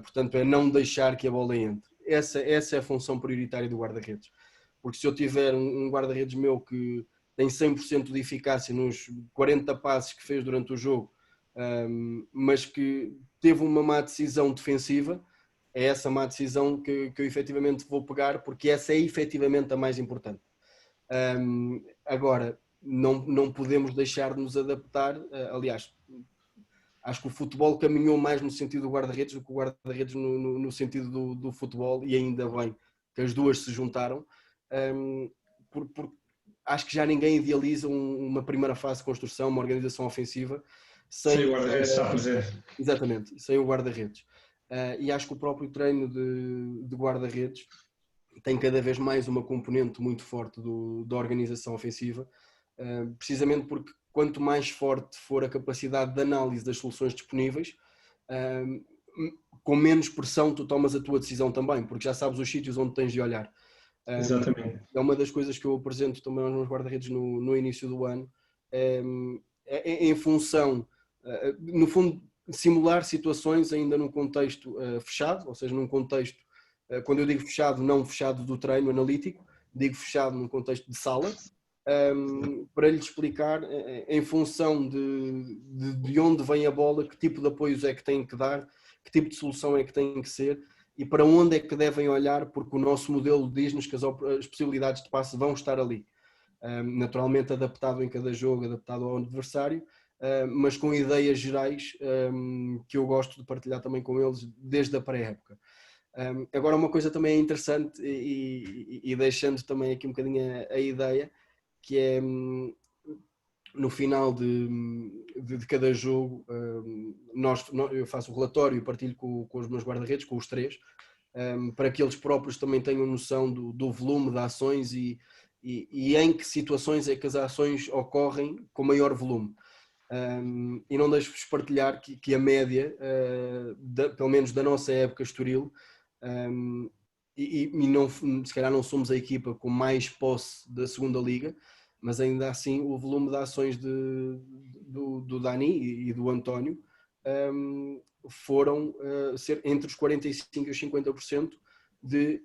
portanto é não deixar que a bola entre. Essa é a função prioritária do guarda-redes, porque se eu tiver um guarda-redes meu que tem 100% de eficácia nos 40 passes que fez durante o jogo, mas que teve uma má decisão defensiva, é essa má decisão que eu efetivamente vou pegar, porque essa é efetivamente a mais importante. Agora, não podemos deixar de nos adaptar, aliás, acho que o futebol caminhou mais no sentido do guarda-redes do que o guarda-redes no sentido do futebol, e ainda bem que as duas se juntaram. acho que já ninguém idealiza uma primeira fase de construção, uma organização ofensiva sem o guarda-redes estar presente. Exatamente, sem o guarda-redes. E acho que o próprio treino de guarda-redes tem cada vez mais uma componente muito forte da organização ofensiva, precisamente porque quanto mais forte for a capacidade de análise das soluções disponíveis, com menos pressão tu tomas a tua decisão também, porque já sabes os sítios onde tens de olhar. Exatamente. É uma das coisas que eu apresento também aos meus guarda-redes no início do ano, em função, no fundo, simular situações ainda num contexto fechado, ou seja, num contexto, quando eu digo fechado, não fechado do treino analítico, digo fechado num contexto de sala, para lhe explicar em função de onde vem a bola, que tipo de apoios é que tem que dar, que tipo de solução é que tem que ser e para onde é que devem olhar, porque o nosso modelo diz-nos que as possibilidades de passe vão estar ali. Naturalmente adaptado em cada jogo, adaptado ao adversário, mas com ideias gerais que eu gosto de partilhar também com eles desde a pré-época. Agora uma coisa também interessante e deixando também aqui um bocadinho a ideia, que é no final de cada jogo eu faço o relatório e partilho com os meus guarda-redes, com os três, para que eles próprios também tenham noção do volume de ações e em que situações é que as ações ocorrem com maior volume. E não deixo-vos partilhar que a média, pelo menos da nossa época Estoril, não, se calhar não somos a equipa com mais posse da segunda liga, mas ainda assim o volume de ações do Dani e do António foram ser entre os 45% e os 50% de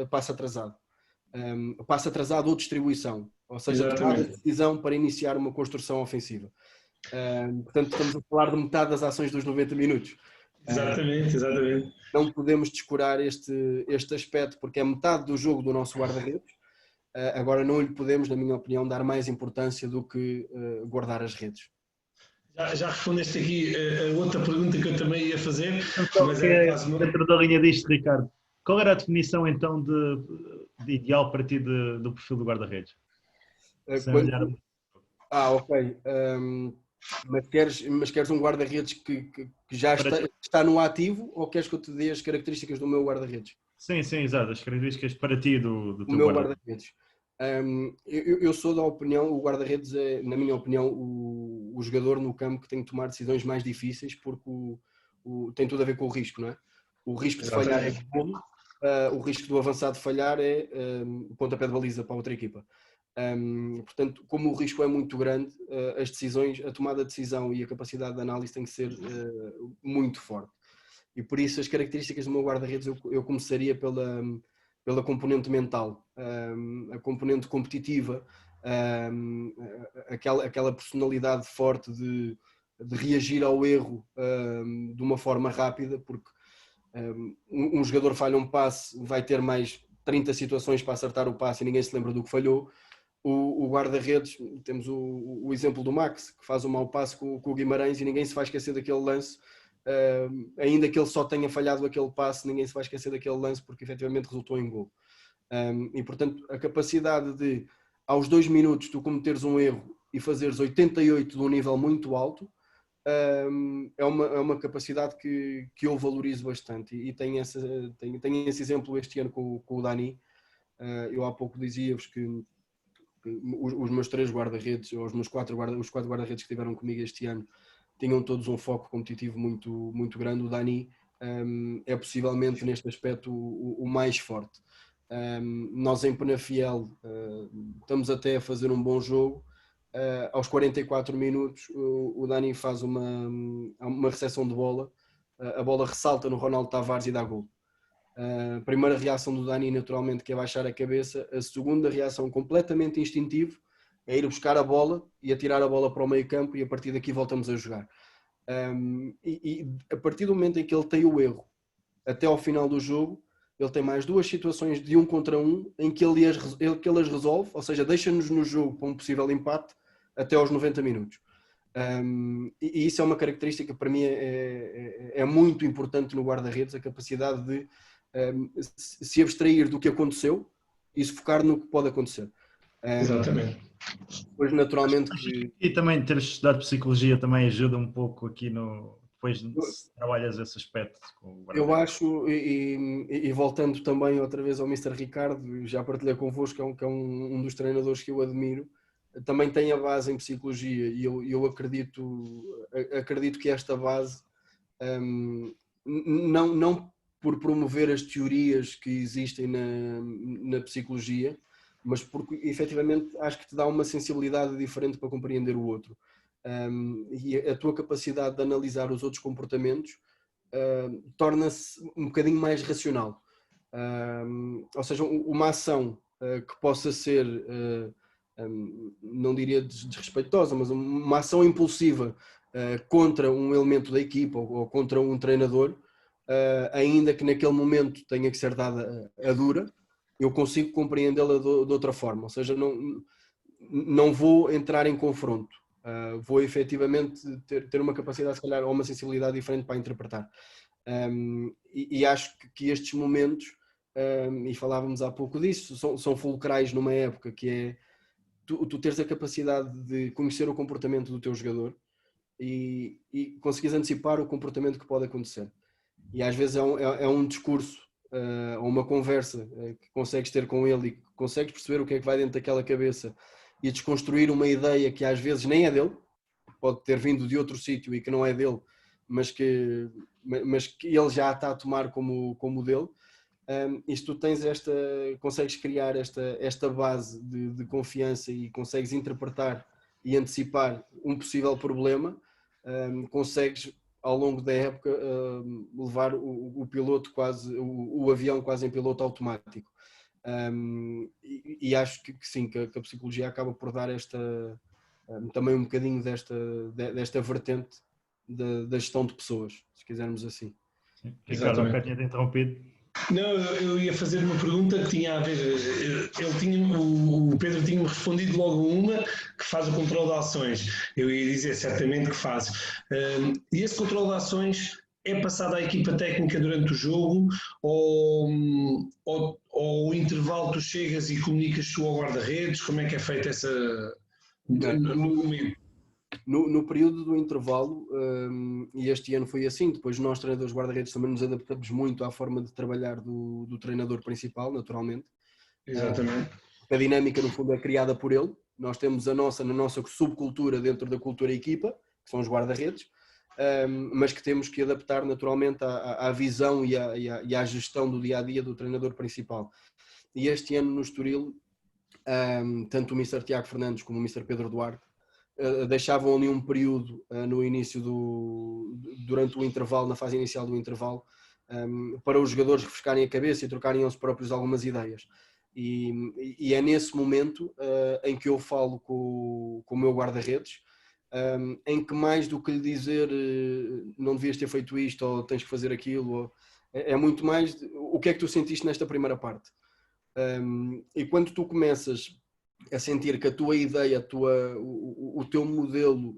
passe atrasado. Passe atrasado ou distribuição, ou seja, tomada de decisão para iniciar uma construção ofensiva. Portanto, estamos a falar de metade das ações dos 90 minutos. Exatamente. Não podemos descurar este aspecto, porque é metade do jogo do nosso guarda-redes. Agora não lhe podemos, na minha opinião, dar mais importância do que guardar as redes. Já respondeste aqui a outra pergunta que eu também ia fazer. Então, mas dentro da linha disto, Ricardo, qual era a definição então de ideal para ti do perfil do guarda-redes? Ok. Mas queres um guarda-redes que já está no ativo, ou queres que eu te dê as características do meu guarda-redes? Sim, exato. As características para ti do teu meu guarda-redes. Eu sou da opinião, o guarda-redes é, na minha opinião, o jogador no campo que tem que tomar decisões mais difíceis, porque tem tudo a ver com o risco, não é? O risco de falhar é golo, o risco do avançado falhar é o pontapé de baliza para outra equipa. Portanto, como o risco é muito grande, as decisões, a tomada de decisão e a capacidade de análise tem que ser muito forte. E por isso as características do meu guarda-redes eu começaria pela componente mental, a componente competitiva, aquela personalidade forte de reagir ao erro de uma forma rápida, porque um jogador falha um passe, vai ter mais 30 situações para acertar o passe e ninguém se lembra do que falhou. O guarda-redes, temos o exemplo do Max, que faz um mau passe com o Guimarães e ninguém se vai esquecer daquele lance. Ainda que ele só tenha falhado aquele passe, ninguém se vai esquecer daquele lance porque efetivamente resultou em gol. E portanto a capacidade de aos 2 minutos tu cometeres um erro e fazeres 88 de um nível muito alto é uma capacidade que eu valorizo bastante e tenho esse exemplo este ano com o Dani. Eu há pouco dizia-vos que os meus 3 guarda-redes, ou os 4 guarda-redes que estiveram comigo este ano tinham todos um foco competitivo muito grande. O Dani é possivelmente neste aspecto o mais forte. Nós em Penafiel estamos até a fazer um bom jogo. Aos 44 minutos o Dani faz uma recepção de bola, a bola ressalta no Ronaldo Tavares e dá gol. A primeira reação do Dani naturalmente que é baixar a cabeça, a segunda reação completamente instintivo é ir buscar a bola e atirar a bola para o meio campo e a partir daqui voltamos a jogar. E a partir do momento em que ele tem o erro até ao final do jogo, ele tem mais 2 situações de 1 contra 1 em que ele as resolve, ou seja, deixa-nos no jogo para um possível empate até aos 90 minutos. E isso é uma característica que para mim é muito importante no guarda-redes, a capacidade de se abstrair do que aconteceu e se focar no que pode acontecer. Exatamente. Depois, naturalmente, que E também ter estudado psicologia também ajuda um pouco aqui no... Depois se trabalhas esse aspecto com o eu acho, e voltando também outra vez ao Mr. Ricardo, já partilhei convosco, que é um dos treinadores que eu admiro, também tem a base em psicologia, e eu acredito que esta base, não por promover as teorias que existem na psicologia, mas porque efetivamente acho que te dá uma sensibilidade diferente para compreender o outro. E a tua capacidade de analisar os outros comportamentos torna-se um bocadinho mais racional. Ou seja, uma ação que possa ser, não diria desrespeitosa, mas uma ação impulsiva contra um elemento da equipa ou contra um treinador, ainda que naquele momento tenha que ser dada a dura, eu consigo compreendê-la de outra forma. Ou seja, não vou entrar em confronto. Vou efetivamente ter uma capacidade, se calhar, ou uma sensibilidade diferente para interpretar. E acho que estes momentos, e falávamos há pouco disso, são fulcrais numa época que é tu teres a capacidade de conhecer o comportamento do teu jogador e conseguires antecipar o comportamento que pode acontecer. E às vezes é um discurso ou uma conversa que consegues ter com ele e consegues perceber o que é que vai dentro daquela cabeça e desconstruir uma ideia que às vezes nem é dele, pode ter vindo de outro sítio e que não é dele, mas que ele já está a tomar como dele. E se tu tens consegues criar esta base de confiança e consegues interpretar e antecipar um possível problema, consegues ao longo da época levar o piloto quase, o avião quase em piloto automático. E acho que sim, que a psicologia acaba por dar também um bocadinho desta vertente da gestão de pessoas, se quisermos assim. Ricardo, nunca tinha te interrompido. Não, eu ia fazer uma pergunta que tinha a ver. O Pedro tinha-me respondido logo uma que faz o controle de ações. Eu ia dizer certamente que faz. E esse controle de ações é passado à equipa técnica durante o jogo ou o intervalo tu chegas e comunicas tu ao guarda-redes? Como é que é feita essa. No momento? No período do intervalo, e este ano foi assim, depois nós treinadores guarda-redes também nos adaptamos muito à forma de trabalhar do treinador principal, naturalmente. Exatamente. A dinâmica no fundo é criada por ele, nós temos na nossa subcultura dentro da cultura equipa, que são os guarda-redes, mas que temos que adaptar naturalmente à visão e à gestão do dia-a-dia do treinador principal. E este ano no Estoril, tanto o Mr. Tiago Fernandes como o Mr. Pedro Duarte deixavam ali um período no início durante o intervalo, na fase inicial do intervalo, para os jogadores refrescarem a cabeça e trocarem eles próprios algumas ideias. E é nesse momento em que eu falo com o meu guarda-redes, em que mais do que lhe dizer não devias ter feito isto ou tens que fazer aquilo, é muito mais o que é que tu sentiste nesta primeira parte. E quando tu começas a sentir que a tua ideia, o teu modelo,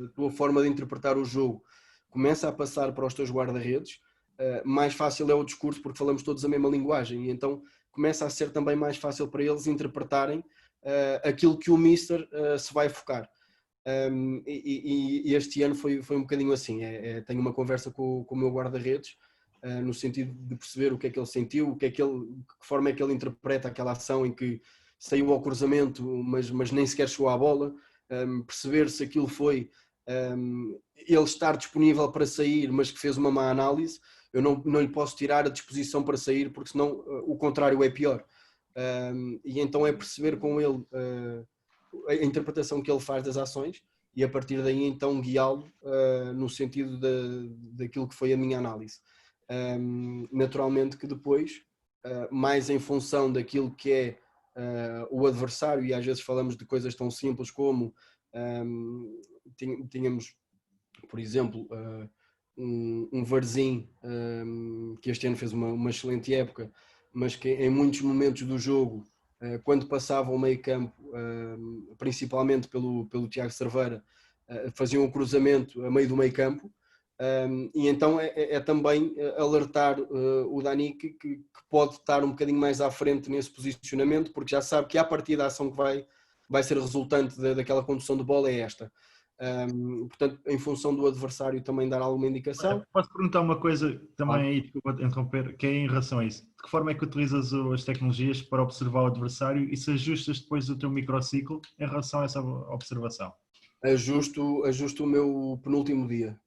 a tua forma de interpretar o jogo começa a passar para os teus guarda-redes, mais fácil é o discurso porque falamos todos a mesma linguagem e então começa a ser também mais fácil para eles interpretarem aquilo que o Mister se vai focar. E este ano foi um bocadinho assim, tenho uma conversa com o meu guarda-redes no sentido de perceber o que é que ele sentiu, de que forma é que ele interpreta aquela ação em que saiu ao cruzamento, mas nem sequer chegou à bola, perceber se aquilo foi ele estar disponível para sair, mas que fez uma má análise. Eu não lhe posso tirar a disposição para sair, porque senão o contrário é pior. E então é perceber com ele a interpretação que ele faz das ações e a partir daí então guiá-lo no sentido daquilo que foi a minha análise. Naturalmente que depois, mais em função daquilo que é o adversário, e às vezes falamos de coisas tão simples como tínhamos, por exemplo, um Varzim que este ano fez uma excelente época, mas que em muitos momentos do jogo, quando passava o meio campo, principalmente pelo Tiago Cerveira, faziam um cruzamento a meio do meio campo, E então é também alertar o Dani que pode estar um bocadinho mais à frente nesse posicionamento, porque já sabe que à partida a ação que vai ser resultante daquela condução de bola é esta. Portanto, em função do adversário também dar alguma indicação. Posso perguntar uma coisa também aí, desculpa interromper, que é em relação a isso. De que forma é que utilizas as tecnologias para observar o adversário e se ajustas depois o teu microciclo em relação a essa observação? Ajusto o meu penúltimo dia.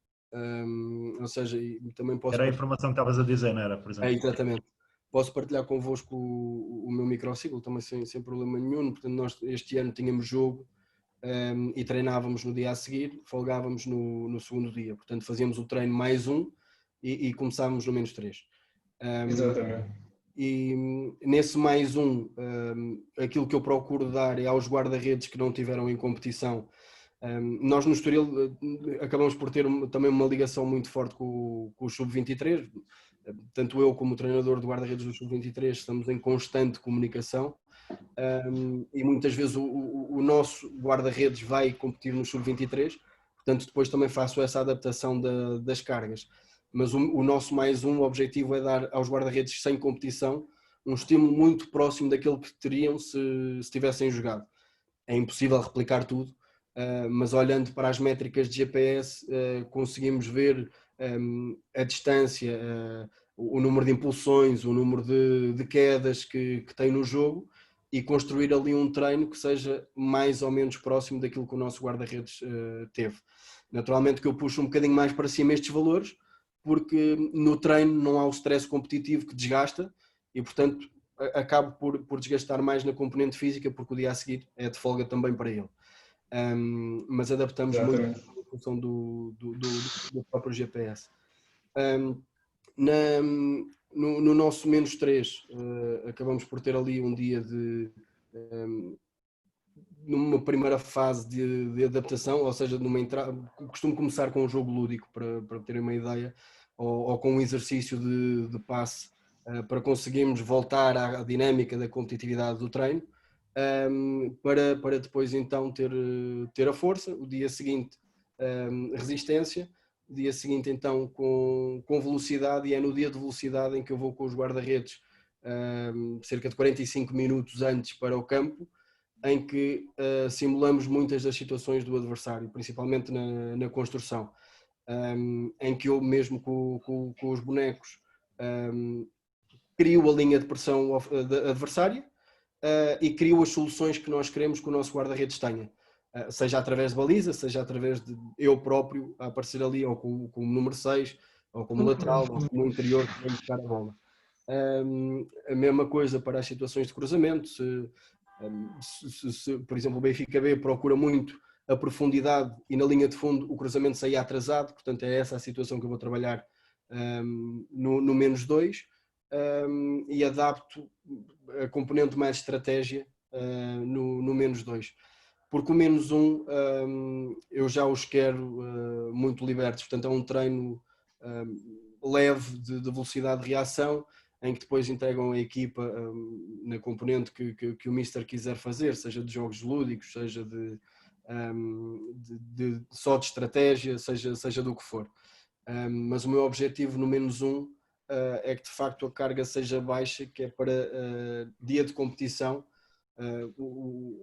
Ou seja, também posso... Era a informação que estavas a dizer, não era, por exemplo? Exatamente. Posso partilhar convosco o meu microciclo também sem problema nenhum. Portanto, nós este ano tínhamos jogo e treinávamos no dia a seguir, folgávamos no segundo dia. Portanto, fazíamos o treino mais um e começávamos no menos 3. Exatamente. E nesse mais um, aquilo que eu procuro dar é aos guarda-redes que não tiveram em competição. Nós no Estoril acabamos por ter também uma ligação muito forte com o Sub-23, tanto eu como o treinador de guarda-redes do Sub-23 estamos em constante comunicação, e muitas vezes o nosso guarda-redes vai competir no Sub-23, portanto depois também faço essa adaptação das cargas, mas o nosso mais um objetivo é dar aos guarda-redes sem competição um estímulo muito próximo daquele que teriam se tivessem jogado. É impossível replicar tudo, mas olhando para as métricas de GPS conseguimos ver a distância, o número de impulsões, o número de quedas que tem no jogo e construir ali um treino que seja mais ou menos próximo daquilo que o nosso guarda-redes teve. Naturalmente que eu puxo um bocadinho mais para cima estes valores, porque no treino não há o stress competitivo que desgasta e, portanto, acabo por desgastar mais na componente física, porque o dia a seguir é de folga também para ele. Mas adaptamos Exatamente. muito em função do próprio GPS. No nosso menos 3, acabamos por ter ali um dia numa primeira fase de adaptação, ou seja, costumo começar com um jogo lúdico para terem uma ideia, ou com um exercício de passe para conseguirmos voltar à dinâmica da competitividade do treino, para depois então ter a força, o dia seguinte resistência, o dia seguinte então com velocidade, e é no dia de velocidade em que eu vou com os guarda-redes cerca de 45 minutos antes para o campo, em que simulamos muitas das situações do adversário, principalmente na construção, em que eu mesmo com os bonecos crio a linha de pressão adversária e crio as soluções que nós queremos que o nosso guarda-redes tenha, seja através de baliza, seja através de eu próprio a aparecer ali, ou com o número 6, ou como lateral, ou como interior que vem buscar a bola. A mesma coisa para as situações de cruzamento. Se, por exemplo, o Benfica B procura muito a profundidade e na linha de fundo o cruzamento saía atrasado, portanto é essa a situação que eu vou trabalhar no menos 2, e adapto a componente mais estratégia no menos 2, porque o menos 1 eu já os quero muito libertos, portanto é um treino leve de velocidade de reação, em que depois entregam a equipa na componente que o Mister quiser fazer, seja de jogos lúdicos, seja só de estratégia, seja do que for. Mas o meu objetivo no menos 1 é que de facto a carga seja baixa, que é para dia de competição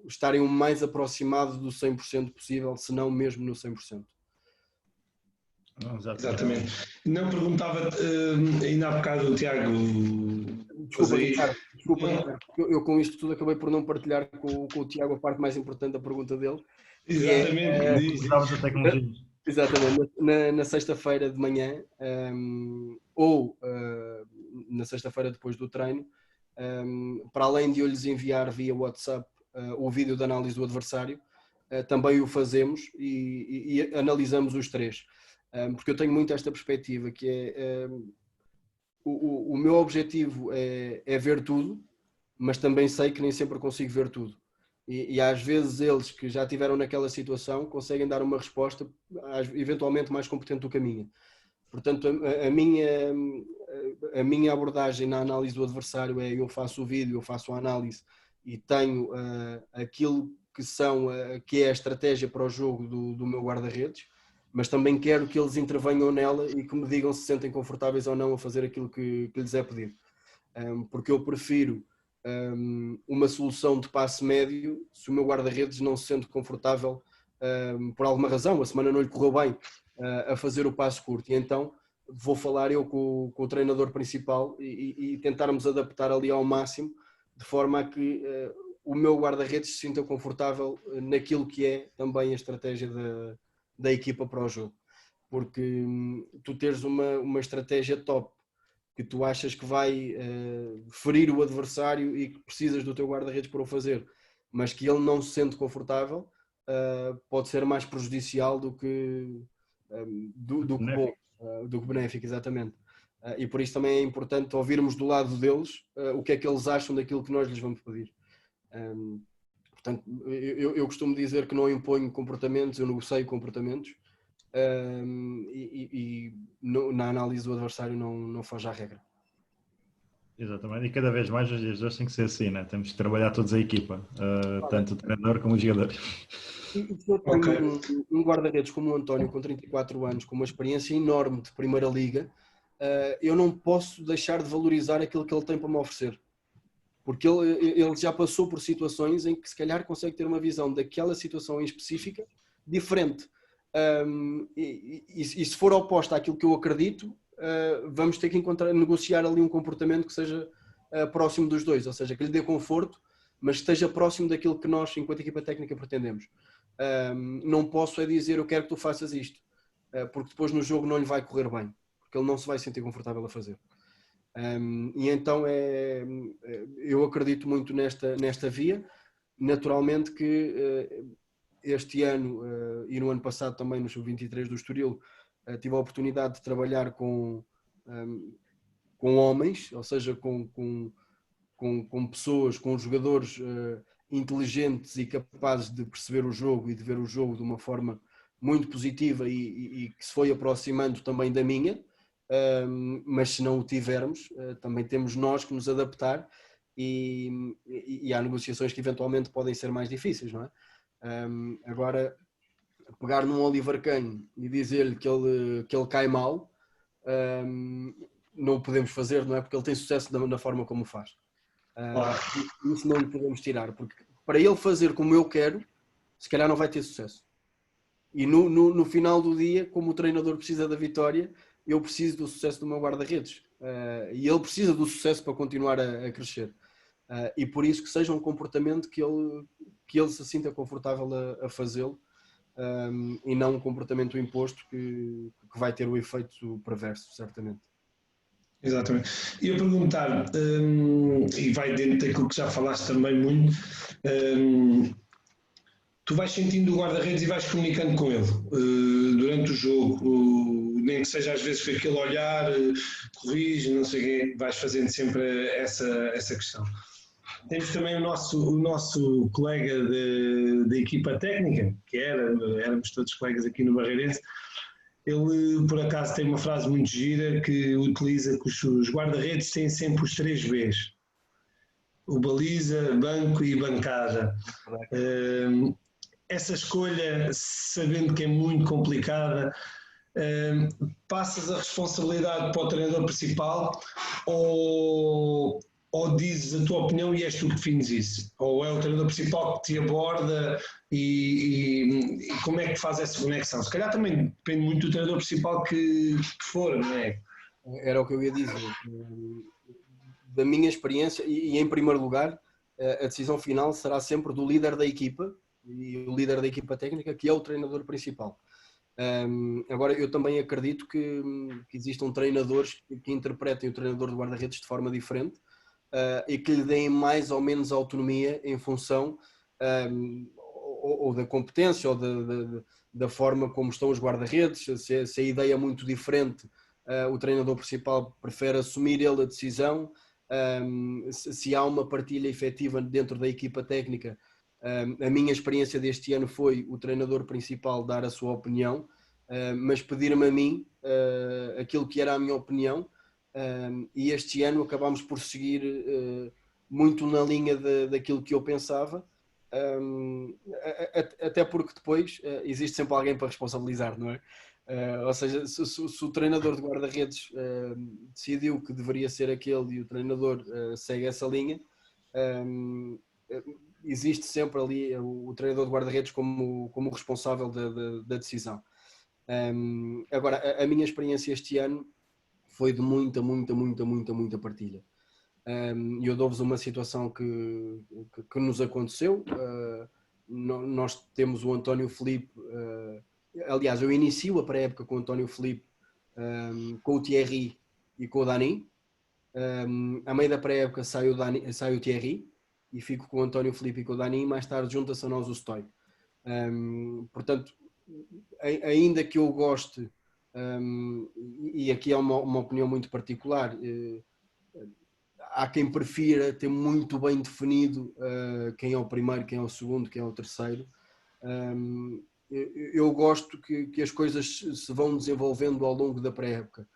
estarem o mais aproximado do 100% possível, se não mesmo no 100%. Exatamente. Não perguntava, ainda há bocado o Tiago... Desculpa, Ricardo, eu com isto tudo acabei por não partilhar com o Tiago a parte mais importante da pergunta dele. Exatamente. Utilizavas a tecnologia. Exatamente, na sexta-feira de manhã, ou na sexta-feira depois do treino, para além de eu lhes enviar via WhatsApp o vídeo de análise do adversário, também o fazemos e analisamos os três, porque eu tenho muito esta perspectiva, que é o meu objetivo é ver tudo, mas também sei que nem sempre consigo ver tudo. E às vezes eles que já estiveram naquela situação conseguem dar uma resposta eventualmente mais competente do que a minha. Portanto, a minha abordagem na análise do adversário é: eu faço o vídeo, eu faço a análise e tenho aquilo que é a estratégia para o jogo do meu guarda-redes, mas também quero que eles intervenham nela e que me digam se sentem confortáveis ou não a fazer aquilo que lhes é pedido. Porque eu prefiro uma solução de passe médio se o meu guarda-redes não se sente confortável por alguma razão, a semana não lhe correu bem a fazer o passe curto, e então vou falar eu com o treinador principal e tentarmos adaptar ali ao máximo, de forma a que o meu guarda-redes se sinta confortável naquilo que é também a estratégia da equipa para o jogo. Porque tu teres uma estratégia top, que tu achas que vai ferir o adversário e que precisas do teu guarda-redes para o fazer, mas que ele não se sente confortável, pode ser mais prejudicial do que bom, do que benéfico, exatamente. E por isso também é importante ouvirmos do lado deles o que é que eles acham daquilo que nós lhes vamos pedir. Portanto, eu costumo dizer que não imponho comportamentos, eu negocio comportamentos, na análise do adversário não foge à regra. Exatamente, e cada vez mais os dias de hoje tem que ser assim, né? Temos que trabalhar todos a equipa, tanto o treinador como os jogadores. E se eu tenho um guarda-redes como o António, com 34 anos, com uma experiência enorme de Primeira Liga, eu não posso deixar de valorizar aquilo que ele tem para me oferecer. Porque ele já passou por situações em que se calhar consegue ter uma visão daquela situação em específica diferente. E se for oposta àquilo que eu acredito, vamos ter que negociar ali um comportamento que seja próximo dos dois, ou seja, que lhe dê conforto, mas que esteja próximo daquilo que nós, enquanto equipa técnica, pretendemos. Não posso é dizer eu quero que tu faças isto, porque depois no jogo não lhe vai correr bem, porque ele não se vai sentir confortável a fazer. E então eu acredito muito nesta via. Naturalmente que este ano e no ano passado também no Sub-23 do Estoril tive a oportunidade de trabalhar com homens, ou seja, com pessoas, com jogadores inteligentes e capazes de perceber o jogo e de ver o jogo de uma forma muito positiva e que se foi aproximando também da minha. Mas se não o tivermos, também temos nós que nos adaptar e há negociações que eventualmente podem ser mais difíceis, não é? Agora, pegar num Oliver Kahn e dizer-lhe que ele cai mal, não o podemos fazer, não é? Porque ele tem sucesso da forma como o faz. Isso não lhe podemos tirar, porque para ele fazer como eu quero, se calhar não vai ter sucesso. E no final do dia, como o treinador precisa da vitória, eu preciso do sucesso do meu guarda-redes. E ele precisa do sucesso para continuar a crescer. E por isso que seja um comportamento que ele se sinta confortável a fazê-lo, e não um comportamento imposto que vai ter o efeito perverso, certamente. Exatamente. E eu perguntar, e vai dentro daquilo que já falaste também muito, tu vais sentindo o guarda-redes e vais comunicando com ele durante o jogo, nem que seja às vezes com aquele olhar, corrige, não sei o quê, vais fazendo sempre essa questão. Temos também o nosso colega da equipa técnica, que éramos todos colegas aqui no Barreirense. Ele, por acaso, tem uma frase muito gira que utiliza que os guarda-redes têm sempre os 3 Bs. O baliza, banco e bancada. Essa escolha, sabendo que é muito complicada, passas a responsabilidade para o treinador principal ou dizes a tua opinião e és tu que defines isso? Ou é o treinador principal que te aborda e como é que faz essa conexão? Se calhar também depende muito do treinador principal que for, não é? Era o que eu ia dizer. Da minha experiência, e em primeiro lugar, a decisão final será sempre do líder da equipa e o líder da equipa técnica, que é o treinador principal. Agora, eu também acredito que existam treinadores que interpretem o treinador de guarda-redes de forma diferente e que lhe deem mais ou menos autonomia em função ou da competência ou da forma como estão os guarda-redes. Se a ideia é muito diferente, o treinador principal prefere assumir ele a decisão. Se há uma partilha efetiva dentro da equipa técnica, a minha experiência deste ano foi o treinador principal dar a sua opinião, mas pedir-me a mim aquilo que era a minha opinião, e este ano acabámos por seguir muito na linha daquilo que eu pensava, até porque depois existe sempre alguém para responsabilizar, não é? Ou seja, se o treinador de guarda-redes decidiu que deveria ser aquele e o treinador segue essa linha, existe sempre ali o treinador de guarda-redes como responsável da decisão. Agora, a minha experiência este ano foi de muita partilha. E eu dou-vos uma situação que nos aconteceu. Nós temos o António Filipe, aliás, eu inicio a pré-época com o António Filipe, com o Thierry e com o Dani. A meio da pré-época sai o Thierry e fico com o António Filipe e com o Dani, e mais tarde junta-se a nós o Stoy. Portanto, ainda que eu goste, e aqui é uma opinião muito particular, há quem prefira ter muito bem definido quem é o primeiro, quem é o segundo, quem é o terceiro. Eu gosto que as coisas se vão desenvolvendo ao longo da pré-época.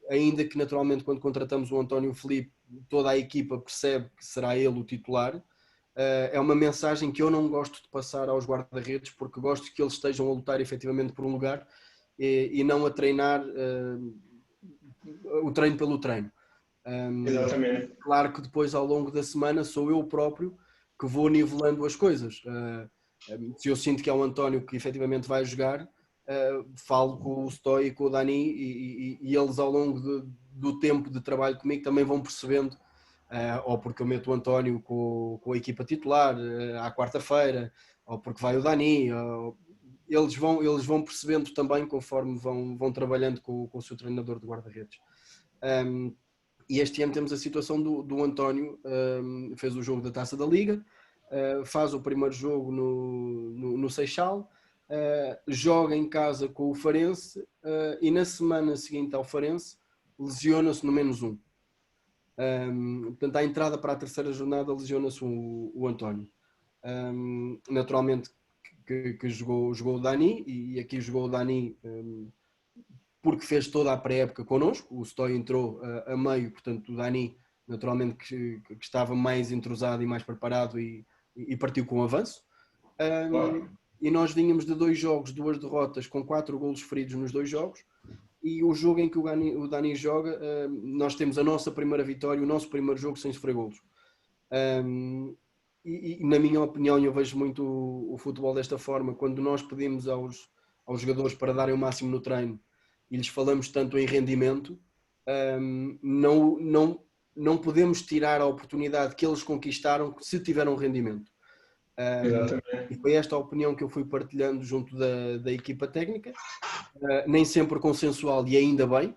Ainda que naturalmente quando contratamos o António Filipe toda a equipa percebe que será ele o titular, é uma mensagem que eu não gosto de passar aos guarda-redes, porque gosto que eles estejam a lutar efetivamente por um lugar e não a treinar o treino pelo treino. Exatamente. Claro que depois ao longo da semana sou eu próprio que vou nivelando as coisas. Se eu sinto que é o António que efetivamente vai jogar, falo com o Stoy e com o Dani e eles ao longo do tempo de trabalho comigo também vão percebendo, ou porque eu meto o António com a equipa titular à quarta-feira, ou porque vai o Dani, eles vão percebendo também conforme vão trabalhando com o seu treinador de guarda-redes. E este ano temos a situação do António, fez o jogo da Taça da Liga, faz o primeiro jogo no Seixal, joga em casa com o Farense e na semana seguinte ao Farense lesiona-se no -1. Portanto, à entrada para a terceira jornada lesiona-se o António. Naturalmente que jogou o Dani, e aqui jogou o Dani porque fez toda a pré-época connosco. O Stoy entrou a meio, portanto o Dani naturalmente que estava mais entrosado e mais preparado e partiu com o avanço. E nós vínhamos de 2 jogos, 2 derrotas, com 4 golos feridos nos 2 jogos, e o jogo em que o Dani joga, nós temos a nossa primeira vitória, o nosso primeiro jogo sem sofrer golos. E na minha opinião, eu vejo muito o futebol desta forma, quando nós pedimos aos jogadores para darem o máximo no treino e lhes falamos tanto em rendimento, não podemos tirar a oportunidade que eles conquistaram se tiveram rendimento. E foi esta a opinião que eu fui partilhando junto da equipa técnica, nem sempre consensual, e ainda bem,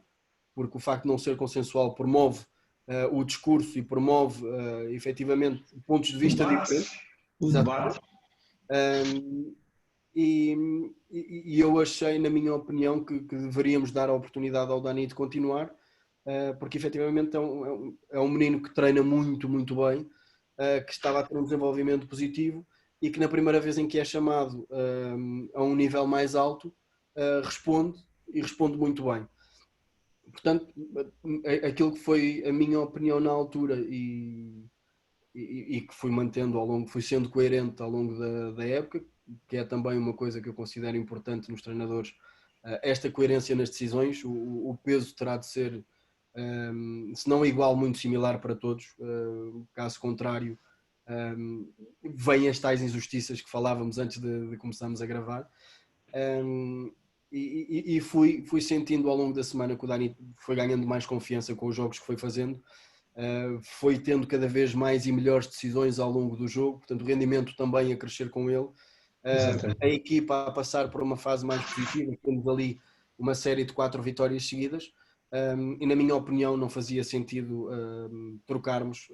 porque o facto de não ser consensual promove o discurso e promove efetivamente pontos de vista diferentes. O debate. E eu achei, na minha opinião, que deveríamos dar a oportunidade ao Dani de continuar, porque efetivamente é um menino que treina muito bem, que estava a ter um desenvolvimento positivo e que na primeira vez em que é chamado a um nível mais alto, responde muito bem. Portanto, aquilo que foi a minha opinião na altura e que fui mantendo ao longo, fui sendo coerente ao longo da época, que é também uma coisa que eu considero importante nos treinadores, esta coerência nas decisões. O peso terá de ser, se não igual, muito similar para todos. Caso contrário, vêm as tais injustiças que falávamos antes de começarmos a gravar. E fui sentindo ao longo da semana que o Dani foi ganhando mais confiança com os jogos que foi fazendo, foi tendo cada vez mais e melhores decisões ao longo do jogo, portanto o rendimento também a crescer com ele, a equipa a passar por uma fase mais positiva, temos ali uma série de 4 vitórias seguidas, e na minha opinião não fazia sentido trocarmos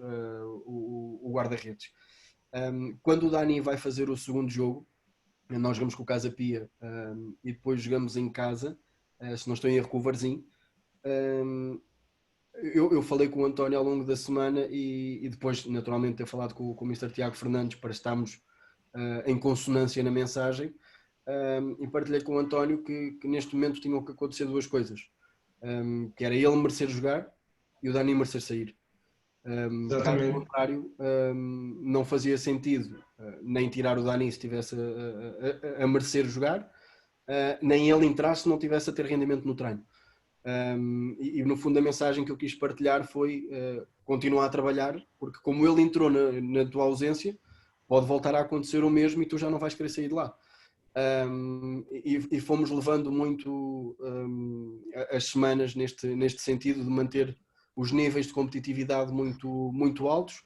o guarda-redes. Quando o Dani vai fazer o segundo jogo, nós jogamos com o Casa Pia e depois jogamos em casa, se não estou em erro, com o Varzim. Eu falei com o António ao longo da semana e depois, naturalmente, ter falado com o Mr. Tiago Fernandes para estarmos em consonância na mensagem, e partilhei com o António que neste momento tinham que acontecer 2 coisas, que era ele merecer jogar e o Dani merecer sair. Caso contrário, não fazia sentido nem tirar o Dani se estivesse a merecer jogar, nem ele entrar se não tivesse a ter rendimento no treino. E no fundo a mensagem que eu quis partilhar foi continuar a trabalhar, porque como ele entrou na tua ausência, pode voltar a acontecer o mesmo e tu já não vais querer sair de lá. E fomos levando muito as semanas neste sentido de manter os níveis de competitividade muito altos,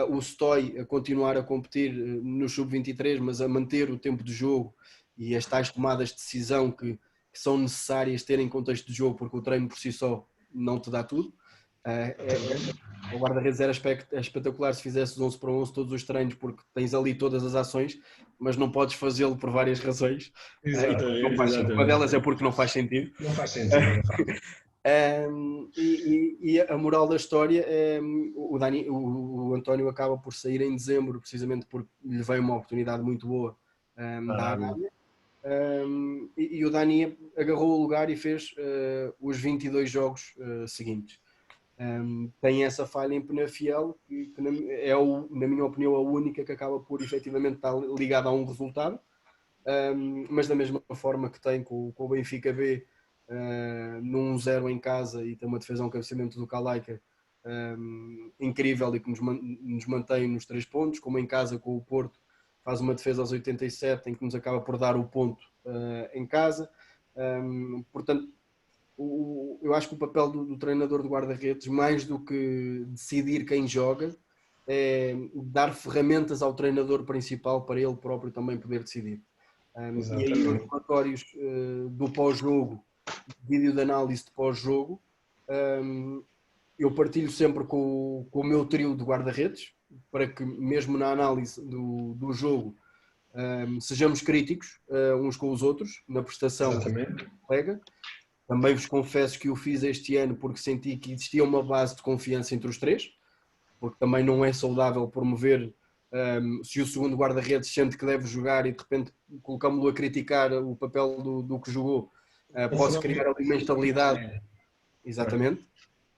o Stoy a continuar a competir no Sub-23, mas a manter o tempo de jogo e as tais tomadas de decisão que são necessárias ter em contexto de jogo, porque o treino por si só não te dá tudo. O guarda-redes era espetacular se fizesses 11 para 11 todos os treinos, porque tens ali todas as ações, mas não podes fazê-lo por várias razões. Exatamente. Uma delas é porque não faz sentido. Não faz sentido. E a moral da história é o António acaba por sair em dezembro, precisamente porque lhe veio uma oportunidade muito boa da Arábia. E o Dani agarrou o lugar e fez os 22 jogos seguintes. Tem essa falha em Penafiel, que é, na minha opinião, a única que acaba por efetivamente estar ligada a um resultado, mas da mesma forma que tem com o Benfica B, num 1-0 em casa, e tem uma defesa, um cabeceamento do Calaica incrível e que nos mantém nos 3 pontos, como em casa com o Porto, faz uma defesa aos 87 em que nos acaba por dar o ponto em casa. Portanto, eu acho que o papel do treinador de guarda-redes, mais do que decidir quem joga, é dar ferramentas ao treinador principal para ele próprio também poder decidir. E aí os relatórios do pós-jogo, vídeo de análise de pós-jogo, eu partilho sempre com o meu trio de guarda-redes, para que mesmo na análise do jogo sejamos críticos uns com os outros, na prestação que pega. Também vos confesso que o fiz este ano porque senti que existia uma base de confiança entre os 3, porque também não é saudável promover se o segundo guarda-redes sente que deve jogar e de repente colocamos-lo a criticar o papel do que jogou, pode criar ali uma instabilidade. Exatamente.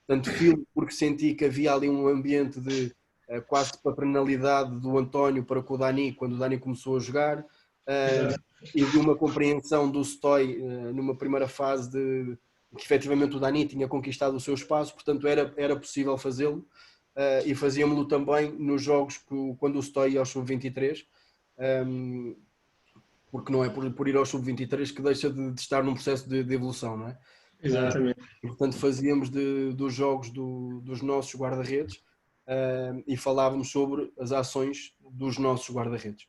Portanto, filo porque senti que havia ali um ambiente de quase paternalidade do António para com o Dani quando o Dani começou a jogar, e de uma compreensão do Stoy numa primeira fase de que efetivamente o Dani tinha conquistado o seu espaço, portanto era possível fazê-lo, e fazíamos-lo também nos jogos quando o Stoy ia ao Sub-23, porque não é por ir ao Sub-23 que deixa de estar num processo de evolução, não é? Exatamente. Portanto, fazíamos dos jogos dos nossos guarda-redes e falávamos sobre as ações dos nossos guarda-redes.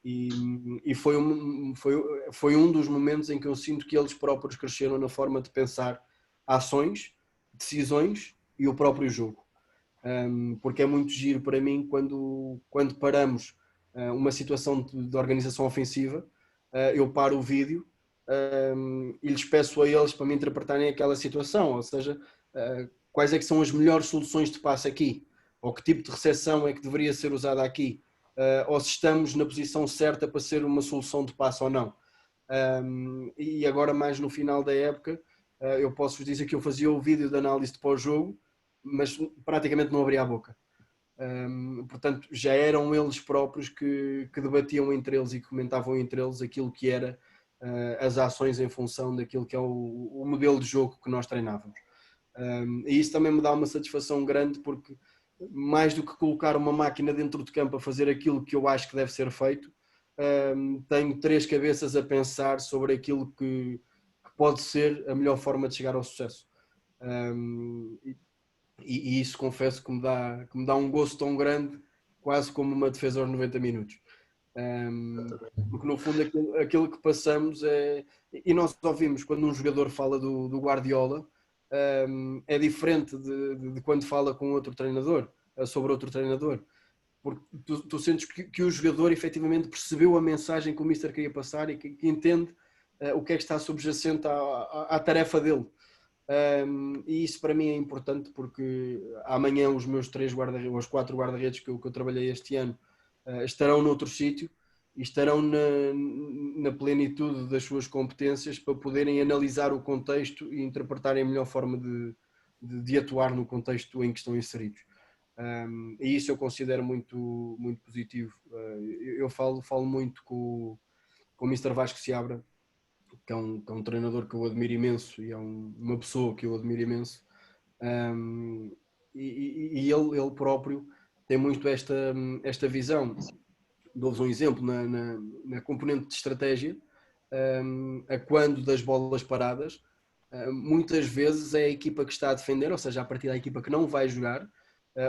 E foi um dos momentos em que eu sinto que eles próprios cresceram na forma de pensar ações, decisões e o próprio jogo. Porque é muito giro para mim quando paramos uma situação de organização ofensiva, eu paro o vídeo e lhes peço a eles para me interpretarem aquela situação, ou seja, quais é que são as melhores soluções de passe aqui, ou que tipo de recepção é que deveria ser usada aqui, ou se estamos na posição certa para ser uma solução de passe ou não. E agora mais no final da época, eu posso vos dizer que eu fazia o vídeo de análise de pós-jogo, mas praticamente não abria a boca. Portanto, já eram eles próprios que debatiam entre eles e comentavam entre eles aquilo que era as ações em função daquilo que é o modelo de jogo que nós treinávamos. E isso também me dá uma satisfação grande, porque mais do que colocar uma máquina dentro de campo a fazer aquilo que eu acho que deve ser feito, tenho 3 cabeças a pensar sobre aquilo que pode ser a melhor forma de chegar ao sucesso. E isso confesso que me dá um gosto tão grande, quase como uma defesa aos 90 minutos. Porque no fundo aquilo que passamos e nós ouvimos quando um jogador fala do Guardiola, é diferente de quando fala com outro treinador, sobre outro treinador, porque tu sentes que o jogador efetivamente percebeu a mensagem que o Mister queria passar e que entende o que é que está subjacente à tarefa dele. E isso para mim é importante, porque amanhã os meus 4 guarda-redes que eu trabalhei este ano estarão noutro sítio e estarão na plenitude das suas competências para poderem analisar o contexto e interpretarem a melhor forma de atuar no contexto em que estão inseridos. E isso eu considero muito, muito positivo. Eu falo muito com o Mr. Vasco Seabra, que é um treinador que eu admiro imenso e é uma pessoa que eu admiro imenso. E ele próprio tem muito esta visão. Dou-vos um exemplo na componente de estratégia, a quando das bolas paradas, muitas vezes é a equipa que está a defender, ou seja, a partir da equipa que não vai jogar,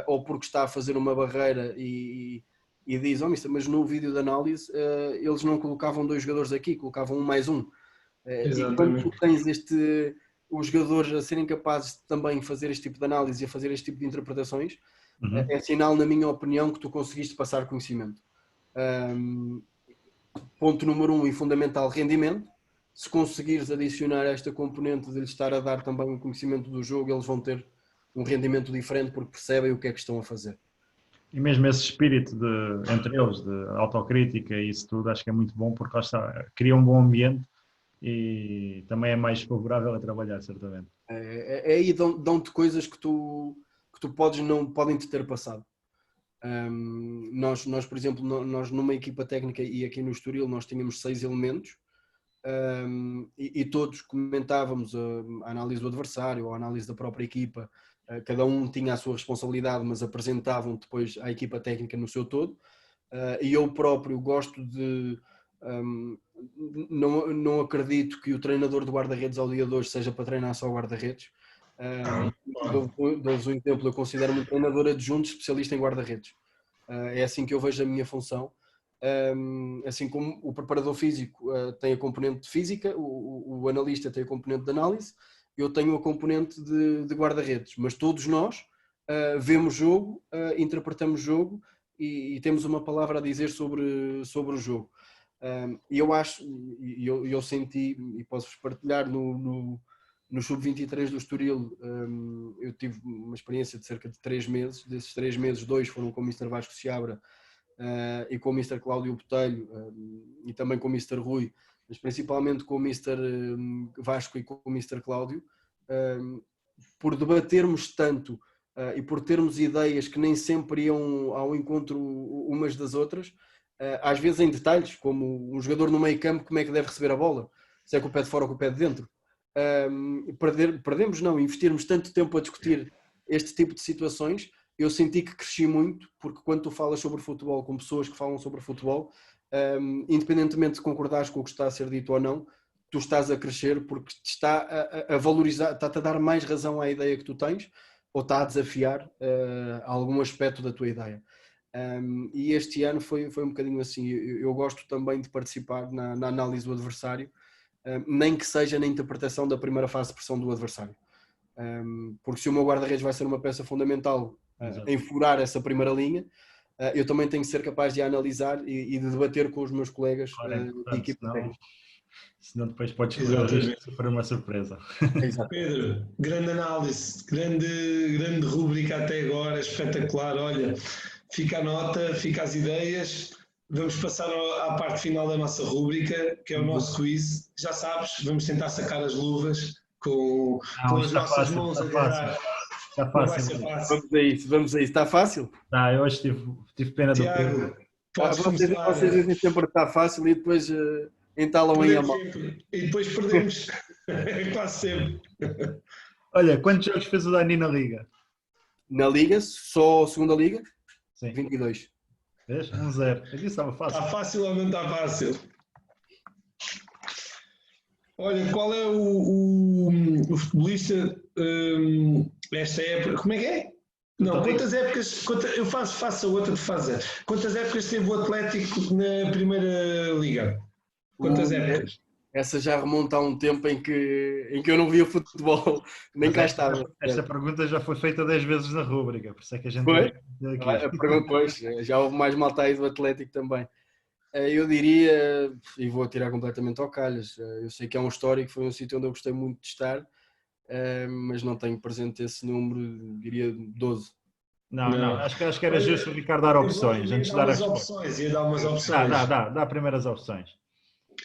ou porque está a fazer uma barreira e diz, mister, mas no vídeo de análise eles não colocavam 2 jogadores aqui, colocavam 1 mais 1. E quando tu tens os jogadores a serem capazes de também fazer este tipo de análise e a fazer este tipo de interpretações, é sinal, na minha opinião, que tu conseguiste passar conhecimento. Ponto número 1 e fundamental, rendimento. Se conseguires adicionar esta componente de lhes estar a dar também um conhecimento do jogo, eles vão ter um rendimento diferente porque percebem o que é que estão a fazer. E mesmo esse espírito entre eles, de autocrítica e isso tudo, acho que é muito bom porque lá está, cria um bom ambiente e também é mais favorável a trabalhar, certamente. Aí dão-te coisas que tu podem te ter passado. Nós, por exemplo, nós numa equipa técnica e aqui no Estoril nós tínhamos 6 elementos e todos comentávamos a análise do adversário ou a análise da própria equipa. Cada um tinha a sua responsabilidade, mas apresentavam depois à equipa técnica no seu todo. E eu próprio gosto de... não acredito que o treinador do guarda-redes ao dia de hoje seja para treinar só o guarda-redes. Dou-vos um exemplo, eu considero-me um treinador adjunto especialista em guarda-redes. É assim que eu vejo a minha função. Assim como o preparador físico tem a componente física, o analista tem a componente de análise, eu tenho a componente de guarda-redes, mas todos nós vemos jogo, interpretamos jogo e temos uma palavra a dizer sobre o jogo. E eu acho, eu senti, e posso-vos partilhar, no Sub-23 do Estoril, eu tive uma experiência de cerca de 3 meses. Desses 3 meses, 2 foram com o Mr. Vasco Seabra e com o Mr. Cláudio Botelho e também com o Mr. Rui, mas principalmente com o Mr. Vasco e com o Mr. Cláudio, por debatermos tanto e por termos ideias que nem sempre iam ao encontro umas das outras, às vezes em detalhes, como um jogador no meio campo, como é que deve receber a bola, se é com o pé de fora ou com o pé de dentro. Investirmos tanto tempo a discutir este tipo de situações, eu senti que cresci muito, porque quando tu falas sobre futebol com pessoas que falam sobre futebol, independentemente de concordares com o que está a ser dito ou não, tu estás a crescer porque te está a valorizar, está-te a dar mais razão à ideia que tu tens, ou está a desafiar algum aspecto da tua ideia. E este ano foi um bocadinho assim. Eu gosto também de participar na análise do adversário, nem que seja na interpretação da primeira fase de pressão do adversário. Porque se o meu guarda-redes vai ser uma peça fundamental em furar essa primeira linha, eu também tenho que ser capaz de analisar e de debater com os meus colegas de equipa técnica. Senão depois podes sofrer uma surpresa. Pedro, grande análise, grande rúbrica até agora, espetacular. Olha, fica a nota, fica as ideias. Vamos passar à parte final da nossa rúbrica, que é o nosso quiz. Já sabes, vamos tentar sacar as luvas com as nossas mãos a agarrar. Está fácil. Vamos a isso. Está fácil? Eu hoje tive pena do Pedro. Vocês dizem sempre que está fácil e depois entalam aí a mão. E depois perdemos. Quase sempre. Olha, quantos jogos fez o Dani na Liga? Na Liga, só a segunda Liga? Sim. 22. Vês? 1-0. Aqui estava fácil. Está fácil ou não está fácil? Olha, qual é o futebolista esta época? Como é que é? Não, quantas épocas... eu faço a outra de fazer. Quantas épocas teve o Atlético na Primeira Liga? Quantas épocas? Essa já remonta a um tempo em que eu não via futebol, nem cá estava. Esta pergunta já foi feita 10 vezes na rúbrica, por isso é que a gente... Foi? Pois, já houve mais malta aí do Atlético também. Eu diria, e vou atirar completamente ao calhas, eu sei que é um histórico, foi um sítio onde eu gostei muito de estar, mas não tenho presente esse número, diria 12. Não, acho que era justo o Ricardo dar opções, antes de dar as respostas. Ia dar umas opções. Dá primeiras opções.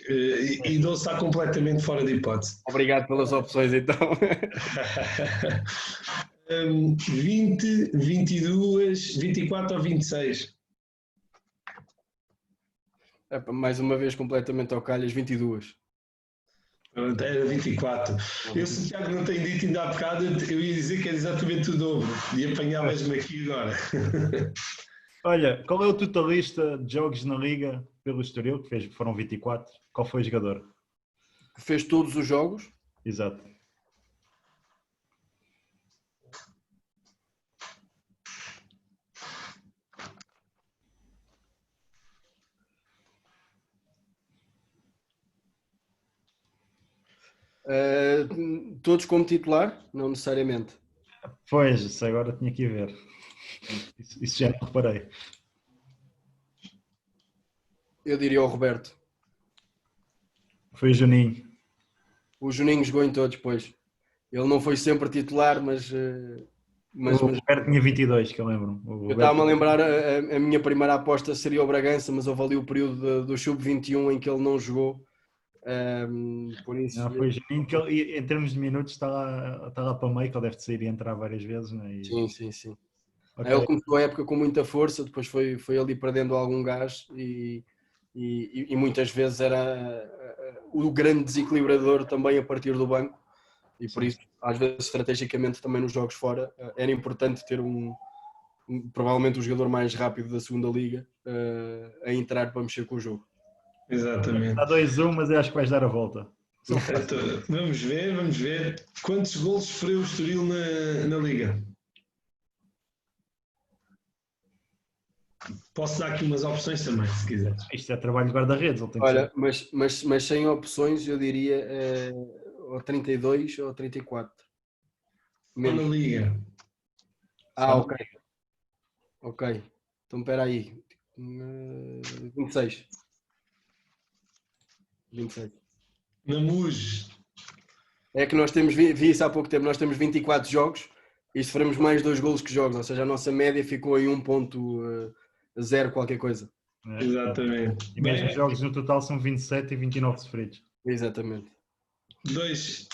E 12 está completamente fora de hipótese. Obrigado pelas opções, então. 20, 22, 24 ou 26? Mais uma vez, completamente ao calhas, 22. Era 24. Eu, se o Tiago não tem dito ainda há bocado, eu ia dizer que era exatamente o dobro. E apanhavas-me aqui agora. Olha, qual é o totalista de jogos na Liga pelo Estoril, que foram 24? Qual foi o jogador? Que fez todos os jogos. Exato. Todos como titular? Não necessariamente. Pois, isso agora tinha que ir ver. Isso já não reparei. Eu diria o Roberto. Foi o Juninho. O Juninho jogou em todos, pois. Ele não foi sempre titular, mas O Roberto tinha 22, que eu lembro. eu estava-me a lembrar, a minha primeira aposta seria o Bragança, mas houve ali o período do Sub-21 em que ele não jogou. Por isso... Não, foi o Juninho, que ele, em termos de minutos está lá para meio, que ele deve de sair e entrar várias vezes. Né? Sim. Okay. Ele começou a época com muita força, depois foi ali perdendo algum gás e muitas vezes era o grande desequilibrador também a partir do banco. E por isso, às vezes, estrategicamente, também nos jogos fora, era importante ter provavelmente o jogador mais rápido da segunda liga a entrar para mexer com o jogo. Exatamente. Está 2-1, mas eu acho que vais dar a volta. Vamos ver. Quantos golos sofreu o Estoril na Liga? Posso dar aqui umas opções também, se quiseres. Isto é trabalho de guarda-redes. Olha, mas sem opções, eu diria ou 32 ou 34. Menos. Ou na Liga. Ok. Ok. Então, espera aí. 26. Na MUS. É que nós temos, vi isso há pouco tempo, nós temos 24 jogos e sofremos mais 2 golos que jogos, ou seja, a nossa média ficou em 1.0 qualquer coisa. É. Exatamente. E mesmo os jogos no total são 27 e 29 sofridos. Exatamente. 2-2.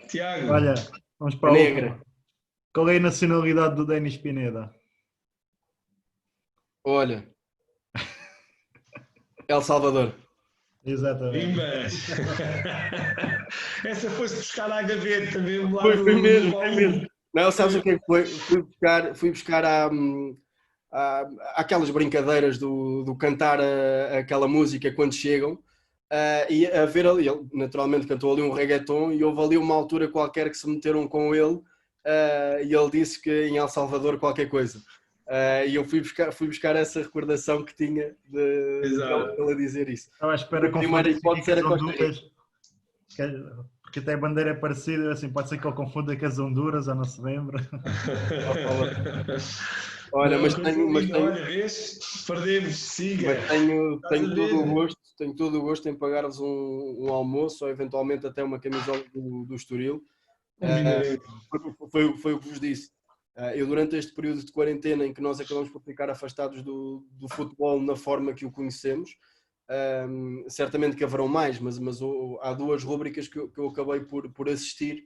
Tiago. Olha, vamos para a negra. Qual é a nacionalidade do Denis Pineda? Olha. El Salvador. Exatamente. Essa foi-se buscar à gaveta mesmo lá. Foi mesmo. Não, sabes o que é que foi? Fui buscar aquelas brincadeiras do cantar aquela música quando chegam e a ver ali, ele naturalmente cantou ali um reggaeton e houve ali uma altura qualquer que se meteram com ele e ele disse que em El Salvador qualquer coisa. E eu fui buscar essa recordação que tinha de ele dizer isso. Estava à espera com Honduras, porque até a bandeira é parecida, assim, pode ser que ele confunda com as Honduras, ou não se lembra. Olha, mas olha, vês? Perdemos, siga. Mas tenho todo o gosto em pagar-vos um almoço ou eventualmente até uma camisola do Estoril. Foi o que vos disse. Eu durante este período de quarentena em que nós acabamos por ficar afastados do futebol na forma que o conhecemos, certamente que haverão mais, mas há 2 rúbricas que eu acabei por assistir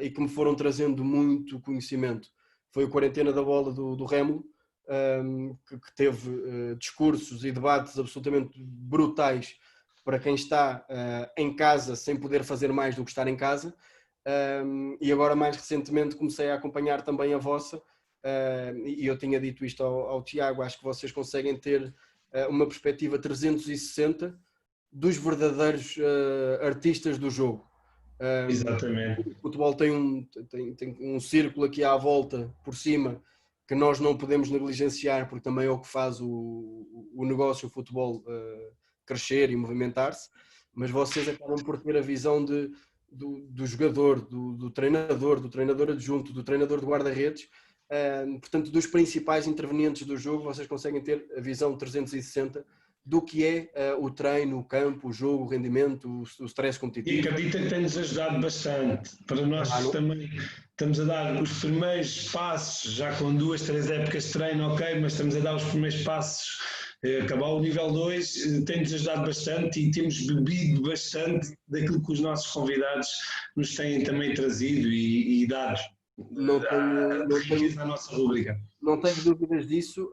e que me foram trazendo muito conhecimento. Foi o Quarentena da Bola do Remo, que teve discursos e debates absolutamente brutais para quem está em casa sem poder fazer mais do que estar em casa. E agora mais recentemente comecei a acompanhar também a vossa e eu tinha dito isto ao Tiago, acho que vocês conseguem ter uma perspectiva 360 dos verdadeiros artistas do jogo. Exatamente. O futebol tem um círculo aqui à volta, por cima, que nós não podemos negligenciar, porque também é o que faz o negócio, o futebol, crescer e movimentar-se, mas vocês acabam por ter a visão do jogador, do treinador adjunto, do treinador de guarda-redes, portanto, dos principais intervenientes do jogo, vocês conseguem ter a visão 360 do que é o treino, o campo, o jogo, o rendimento, o stress competitivo. E acredita que tem-nos ajudado bastante. Para nós também estamos a dar os primeiros passos, já com 2, 3 épocas de treino, ok, mas estamos a dar os primeiros passos, acabar o nível 2, tem-nos ajudado bastante e temos bebido bastante daquilo que os nossos convidados nos têm também trazido e dado. Não tenho na nossa rubrica. Não tenho dúvidas disso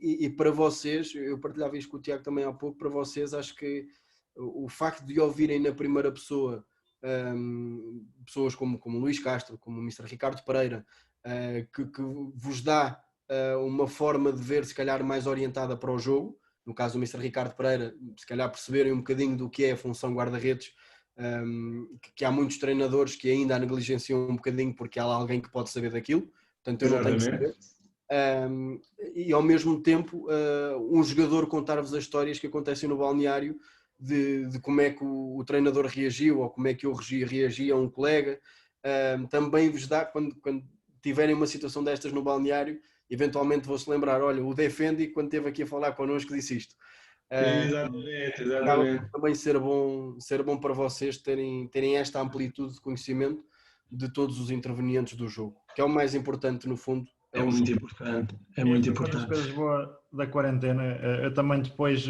e para vocês, eu partilhava isto com o Tiago também há pouco, para vocês acho que o facto de ouvirem na primeira pessoa pessoas como o Luís Castro, como o Mr. Ricardo Pereira, que vos dá uma forma de ver, se calhar, mais orientada para o jogo. No caso do Mr. Ricardo Pereira, se calhar perceberem um bocadinho do que é a função guarda-redes, que há muitos treinadores que ainda a negligenciam um bocadinho porque há alguém que pode saber daquilo, portanto eu não tenho que saber. E ao mesmo tempo um jogador contar-vos as histórias que acontecem no balneário de como é que o treinador reagiu ou como é que eu reagi a um colega. Também vos dá, quando tiverem uma situação destas no balneário, eventualmente vou-se lembrar, olha, o Defendi quando esteve aqui a falar connosco disse isto. Exatamente. Acaba por também ser bom para vocês terem esta amplitude de conhecimento de todos os intervenientes do jogo, que é o mais importante no fundo. É muito importante. É muito importante. Uma das coisas boas da quarentena, eu também depois,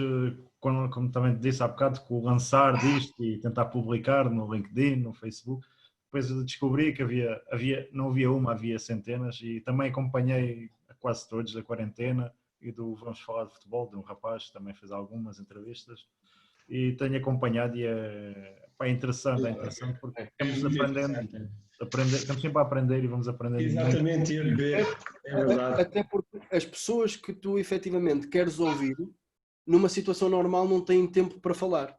como também te disse há bocado, com o lançar disto e tentar publicar no LinkedIn, no Facebook, depois eu descobri que não havia uma, havia centenas, e também acompanhei a quase todos da quarentena e do Vamos Falar de Futebol, de um rapaz que também fez algumas entrevistas, e tenho acompanhado e é interessante porque estamos aprendendo. Estamos sempre a aprender e vamos aprender. Exatamente, e a beber. É verdade. Até porque as pessoas que tu efetivamente queres ouvir, numa situação normal não têm tempo para falar.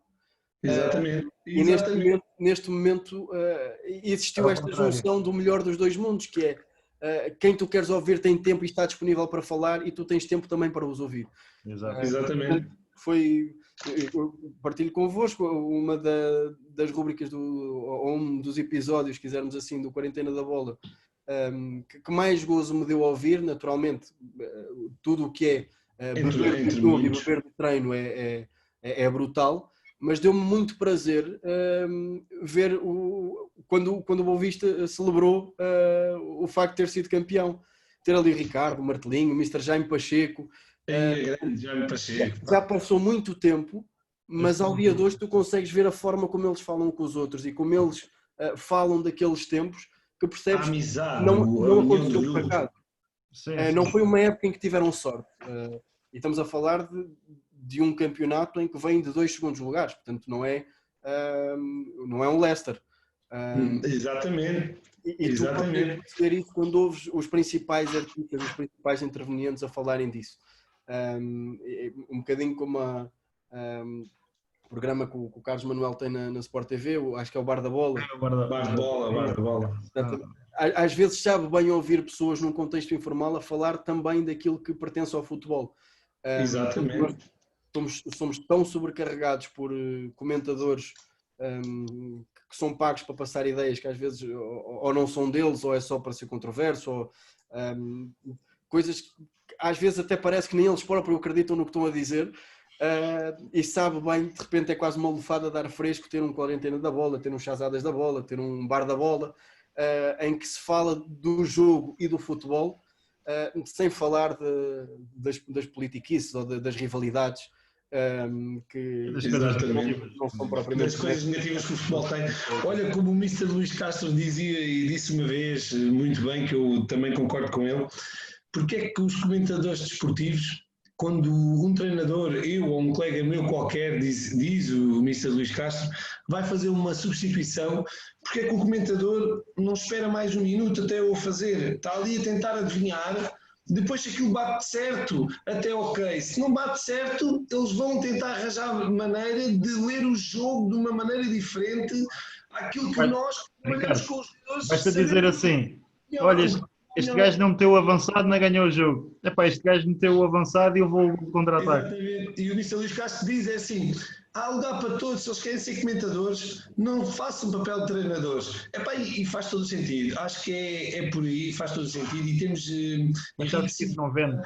Exatamente. E neste momento existiu esta junção do melhor dos dois mundos, que é quem tu queres ouvir tem tempo e está disponível para falar, e tu tens tempo também para os ouvir. Exatamente. Eu partilho convosco uma das rubricas ou um dos episódios, quisermos assim, do Quarentena da Bola, que mais gozo me deu a ouvir. Naturalmente, tudo o que é beber do treino é brutal, mas deu-me muito prazer ver quando o Boa Vista celebrou o facto de ter sido campeão. Ter ali o Ricardo, o Martelinho, o Mr. Jaime Pacheco. Já passou muito tempo, mas ao dia de hoje tu consegues ver a forma como eles falam com os outros e como eles falam daqueles tempos, que percebes amizade, não aconteceu por acaso. Não foi uma época em que tiveram sorte. E estamos a falar de um campeonato em que vem de 2 segundos lugares, portanto não é um Leicester. Exatamente. E tu podes perceber isso quando ouves os principais artistas, os principais intervenientes a falarem disso. Um bocadinho como o programa que o Carlos Manuel tem na Sport TV, acho que é o Bar da Bola. Bar da Bola. Às vezes sabe bem ouvir pessoas num contexto informal a falar também daquilo que pertence ao futebol. Exatamente. Nós somos tão sobrecarregados por comentadores que são pagos para passar ideias que às vezes ou não são deles, ou é só para ser controverso, ou coisas que às vezes até parece que nem eles próprios acreditam no que estão a dizer, e sabe bem, de repente é quase uma lufada de ar fresco ter um Quarentena da Bola, ter um Chazadas da Bola, ter um Bar da Bola, em que se fala do jogo e do futebol, sem falar das politiquices ou das rivalidades, que não são propriamente das coisas negativas que o futebol tem. Olha, como o Mr. Luís Castro dizia e disse uma vez muito bem, que eu também concordo com ele, porque é que os comentadores desportivos, quando um treinador, eu ou um colega meu qualquer, diz o Mr. Luís Castro, vai fazer uma substituição, porque é que o comentador não espera mais um minuto até o fazer? Está ali a tentar adivinhar, depois se aquilo bate certo, até ok. Se não bate certo, eles vão tentar arranjar maneira de ler o jogo de uma maneira diferente àquilo que nós trabalhamos com os jogadores. Basta dizer assim, olha, este gajo não meteu o avançado, não ganhou o jogo. Epá, este gajo meteu o avançado e eu vou contra-ataque. Exatamente. E o Mr. Luís Castro diz assim, há lugar para todos, se eles querem ser comentadores, não façam papel de treinadores. Epá, e faz todo o sentido. Acho que é por aí, faz todo o sentido. E temos... Mas sabe que isso não vende.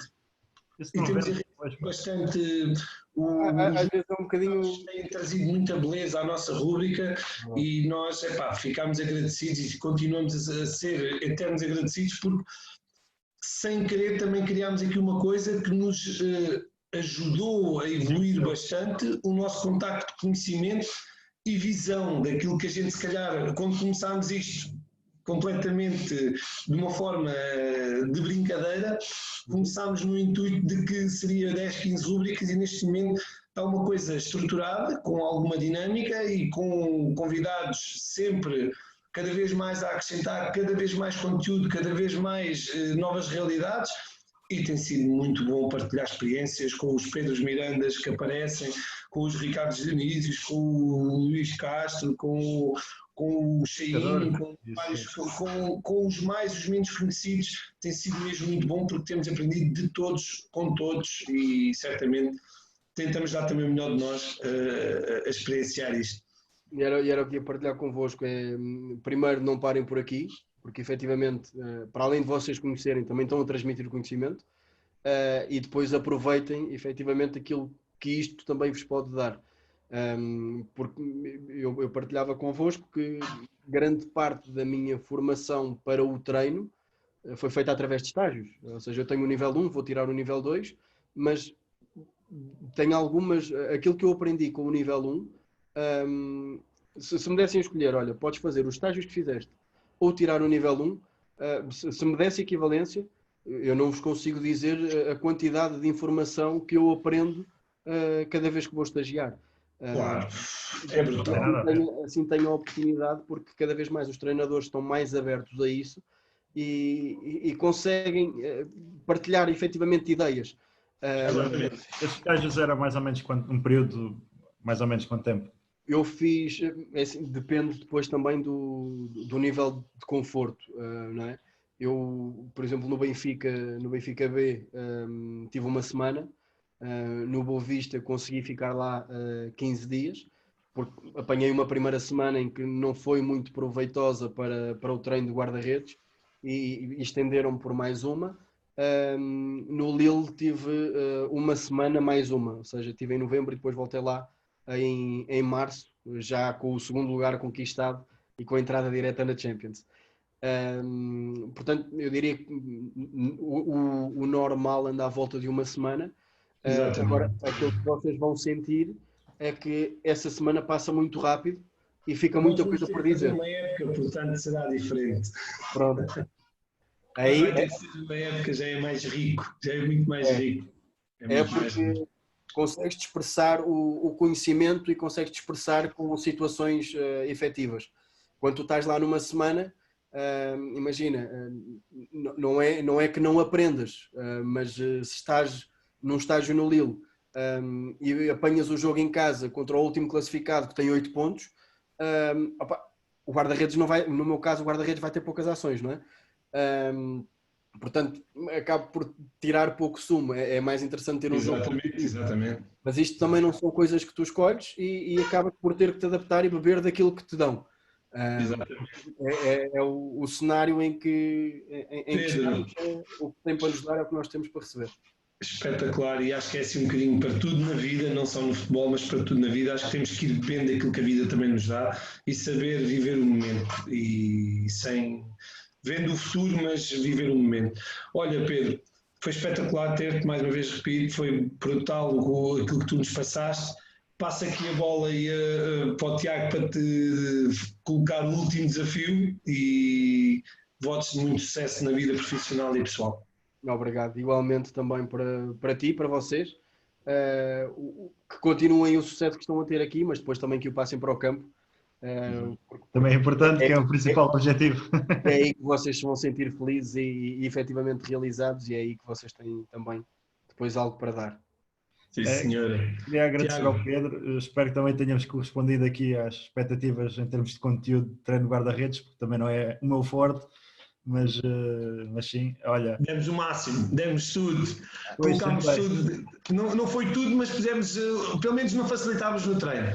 Isso não vende. Bastante... Às vezes é um bocadinho... Tem trazido muita beleza à nossa rúbrica e nós, ficámos agradecidos e continuamos a ser eternos agradecidos porque, sem querer, também criámos aqui uma coisa que nos ajudou a evoluir bastante o nosso contacto de conhecimento e visão daquilo que a gente, se calhar, quando começámos isto, completamente de uma forma de brincadeira. Começámos no intuito de que seria 10, 15 rubricas e neste momento está uma coisa estruturada, com alguma dinâmica e com convidados sempre cada vez mais a acrescentar, cada vez mais conteúdo, cada vez mais novas realidades. E tem sido muito bom partilhar experiências com os Pedros Mirandas que aparecem, com os Ricardos Dionísios, com o Luís Castro, com o Cheinho, com os mais, os menos conhecidos. Tem sido mesmo muito bom porque temos aprendido de todos, com todos e certamente tentamos dar também o melhor de nós a experienciar isto. E era o que ia partilhar convosco, primeiro não parem por aqui, porque efetivamente, para além de vocês conhecerem, também estão a transmitir o conhecimento, e depois aproveitem efetivamente aquilo que isto também vos pode dar. Porque eu partilhava convosco que grande parte da minha formação para o treino foi feita através de estágios, ou seja, eu tenho o nível 1, vou tirar o nível 2, mas tenho algumas, aquilo que eu aprendi com o nível 1, se me dessem a escolher, olha, podes fazer os estágios que fizeste ou tirar o nível 1, se me desse equivalência, eu não vos consigo dizer a quantidade de informação que eu aprendo cada vez que vou estagiar. Claro, é brutal. Assim tenho a oportunidade, porque cada vez mais os treinadores estão mais abertos a isso e conseguem partilhar efetivamente ideias. Esses estágios era mais ou menos um período, mais ou menos quanto tempo? Eu fiz, assim, depende depois também do nível de conforto, não é? Eu, por exemplo, no Benfica B, tive uma semana, no Boa Vista consegui ficar lá 15 dias, porque apanhei uma primeira semana em que não foi muito proveitosa para o treino de guarda-redes e estenderam por mais uma. No Lille tive uma semana mais uma, ou seja, estive em novembro e depois voltei lá em março, já com o segundo lugar conquistado e com a entrada direta na Champions. Portanto, eu diria que o normal anda à volta de uma semana. Agora, aquilo que vocês vão sentir é que essa semana passa muito rápido e fica muita coisa por dizer. Uma época, portanto, será diferente. Pronto. Aí vai ter que ser uma época, já é mais rico, já é muito mais rico. É porque consegues expressar o conhecimento e consegues expressar com situações efetivas. Quando tu estás lá numa semana, imagina, não é que não aprendas, mas se estás num estágio no Lille e apanhas o jogo em casa contra o último classificado que tem 8 pontos, o guarda-redes não vai, no meu caso o guarda-redes vai ter poucas ações, não é? Portanto, acaba por tirar pouco sumo, é mais interessante ter um jogo. Exatamente. Mas isto também não são coisas que tu escolhes e acabas por ter que te adaptar e beber daquilo que te dão. É o cenário em que estamos, o que tem para nos dar é o que nós temos para receber. Espetacular, e acho que é assim um bocadinho para tudo na vida, não só no futebol, mas para tudo na vida. Acho que temos que ir bebendo daquilo que a vida também nos dá e saber viver o momento e sem vendo o futuro, mas viver o momento. Olha, Pedro, foi espetacular ter-te, mais uma vez repito, foi brutal aquilo que tu nos passaste. Passa aqui a bola para o Tiago para te colocar o último desafio e votos de muito sucesso na vida profissional e pessoal. Obrigado. Igualmente também para ti, para vocês, que continuem o sucesso que estão a ter aqui, mas depois também que o passem para o campo. Também é importante, que é o principal objetivo. É aí que vocês se vão sentir felizes e efetivamente realizados, e é aí que vocês têm também depois algo para dar. Sim, senhora. Queria agradecer ao Pedro. Espero que também tenhamos correspondido aqui às expectativas em termos de conteúdo de treino guarda-redes, porque também não é o meu forte, mas sim, olha. Demos o máximo, demos tudo, colocámos tudo. Não foi tudo, mas fizemos, pelo menos não facilitámos no treino.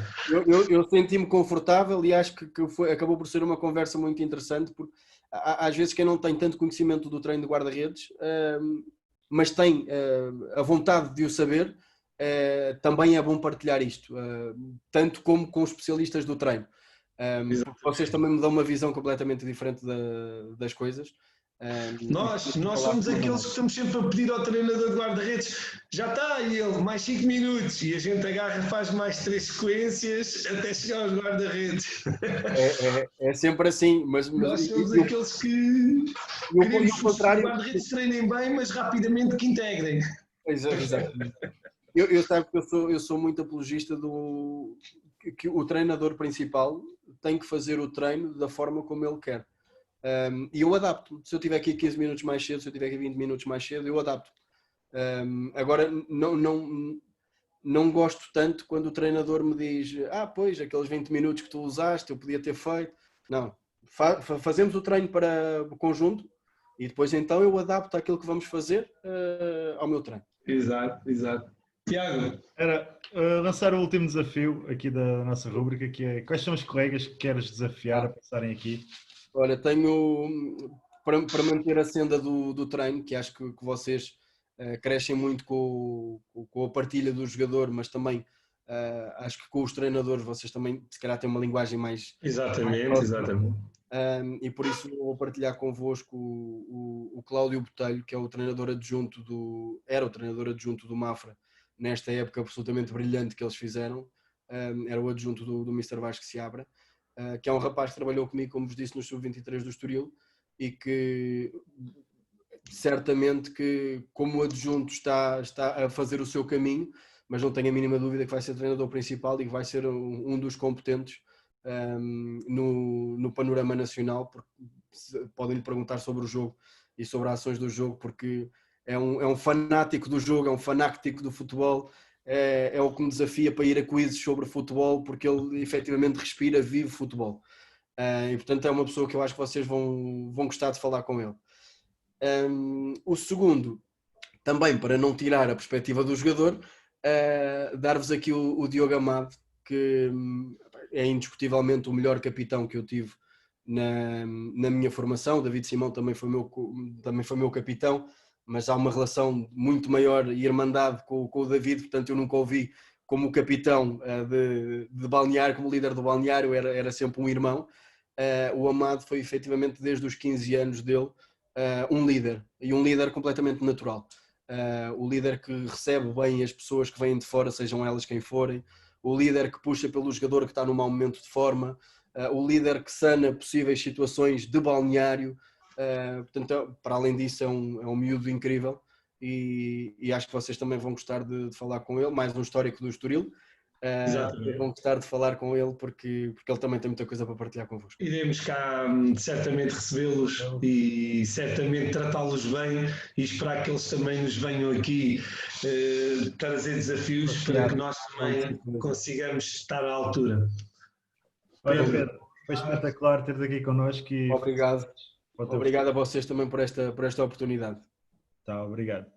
Eu senti-me confortável e acho que acabou por ser uma conversa muito interessante, porque às vezes quem não tem tanto conhecimento do treino de guarda-redes, mas tem a vontade de o saber, também é bom partilhar isto, tanto como com os especialistas do treino. Vocês também me dão uma visão completamente diferente das coisas Nós somos aqueles que estamos sempre a pedir ao treinador de guarda-redes, já está, e ele, mais 5 minutos, e a gente agarra, faz mais 3 sequências até chegar aos guarda-redes. É sempre assim, mas Nós somos aqueles que queremos que os contrário, guarda-redes treinem bem, mas rapidamente que integrem. exatamente. Eu sabe que eu sou muito apologista que o treinador principal tem que fazer o treino da forma como ele quer. E eu adapto. Se eu tiver aqui 15 minutos mais cedo, se eu tiver aqui 20 minutos mais cedo, eu adapto. Agora, não gosto tanto quando o treinador me diz pois, aqueles 20 minutos que tu usaste, eu podia ter feito. Não. Fazemos o treino para o conjunto e depois então eu adapto aquilo que vamos fazer ao meu treino. Exato, exato. Tiago? Era lançar o último desafio aqui da nossa rúbrica, que é: quais são os colegas que queres desafiar a passarem aqui? Olha, tenho, para manter a senda do treino, que acho que vocês crescem muito com a partilha do jogador, mas também acho que com os treinadores vocês também se calhar têm uma linguagem mais... Exatamente, exatamente. E por isso vou partilhar convosco o Cláudio Botelho, que é o treinador adjunto era o treinador adjunto do Mafra, nesta época absolutamente brilhante que eles fizeram. Era o adjunto do Mr. Vasco Seabra, que é um rapaz que trabalhou comigo, como vos disse, no Sub-23 do Estoril, e que certamente que como adjunto está a fazer o seu caminho, mas não tenho a mínima dúvida que vai ser treinador principal e que vai ser um dos competentes no panorama nacional, porque podem lhe perguntar sobre o jogo e sobre as ações do jogo, porque é um fanático do jogo, é um fanático do futebol, é o que me desafia para ir a quizzes sobre futebol, porque ele efetivamente respira, vive futebol. E portanto é uma pessoa que eu acho que vocês vão gostar de falar com ele. O segundo, também para não tirar a perspectiva do jogador, dar-vos aqui o Diogo Amado, que é indiscutivelmente o melhor capitão que eu tive na minha formação. O David Simão também foi meu capitão, mas há uma relação muito maior e irmandade com o David, portanto eu nunca o vi como capitão de balneário, como líder do balneário, era sempre um irmão. O Amado foi efetivamente desde os 15 anos dele um líder, e um líder completamente natural. O líder que recebe bem as pessoas que vêm de fora, sejam elas quem forem, o líder que puxa pelo jogador que está num mau momento de forma, o líder que sana possíveis situações de balneário. Portanto, para além disso, é um miúdo incrível, e acho que vocês também vão gostar de falar com ele. Mais um histórico do Estoril. Vão gostar de falar com ele porque ele também tem muita coisa para partilhar convosco. Iremos cá certamente recebê-los e certamente tratá-los bem, e esperar que eles também nos venham aqui trazer desafios para que nós também consigamos estar à altura. Olha, Pedro, foi espetacular teres aqui connosco. Obrigado. Obrigado a vocês também por esta oportunidade. Tá, obrigado.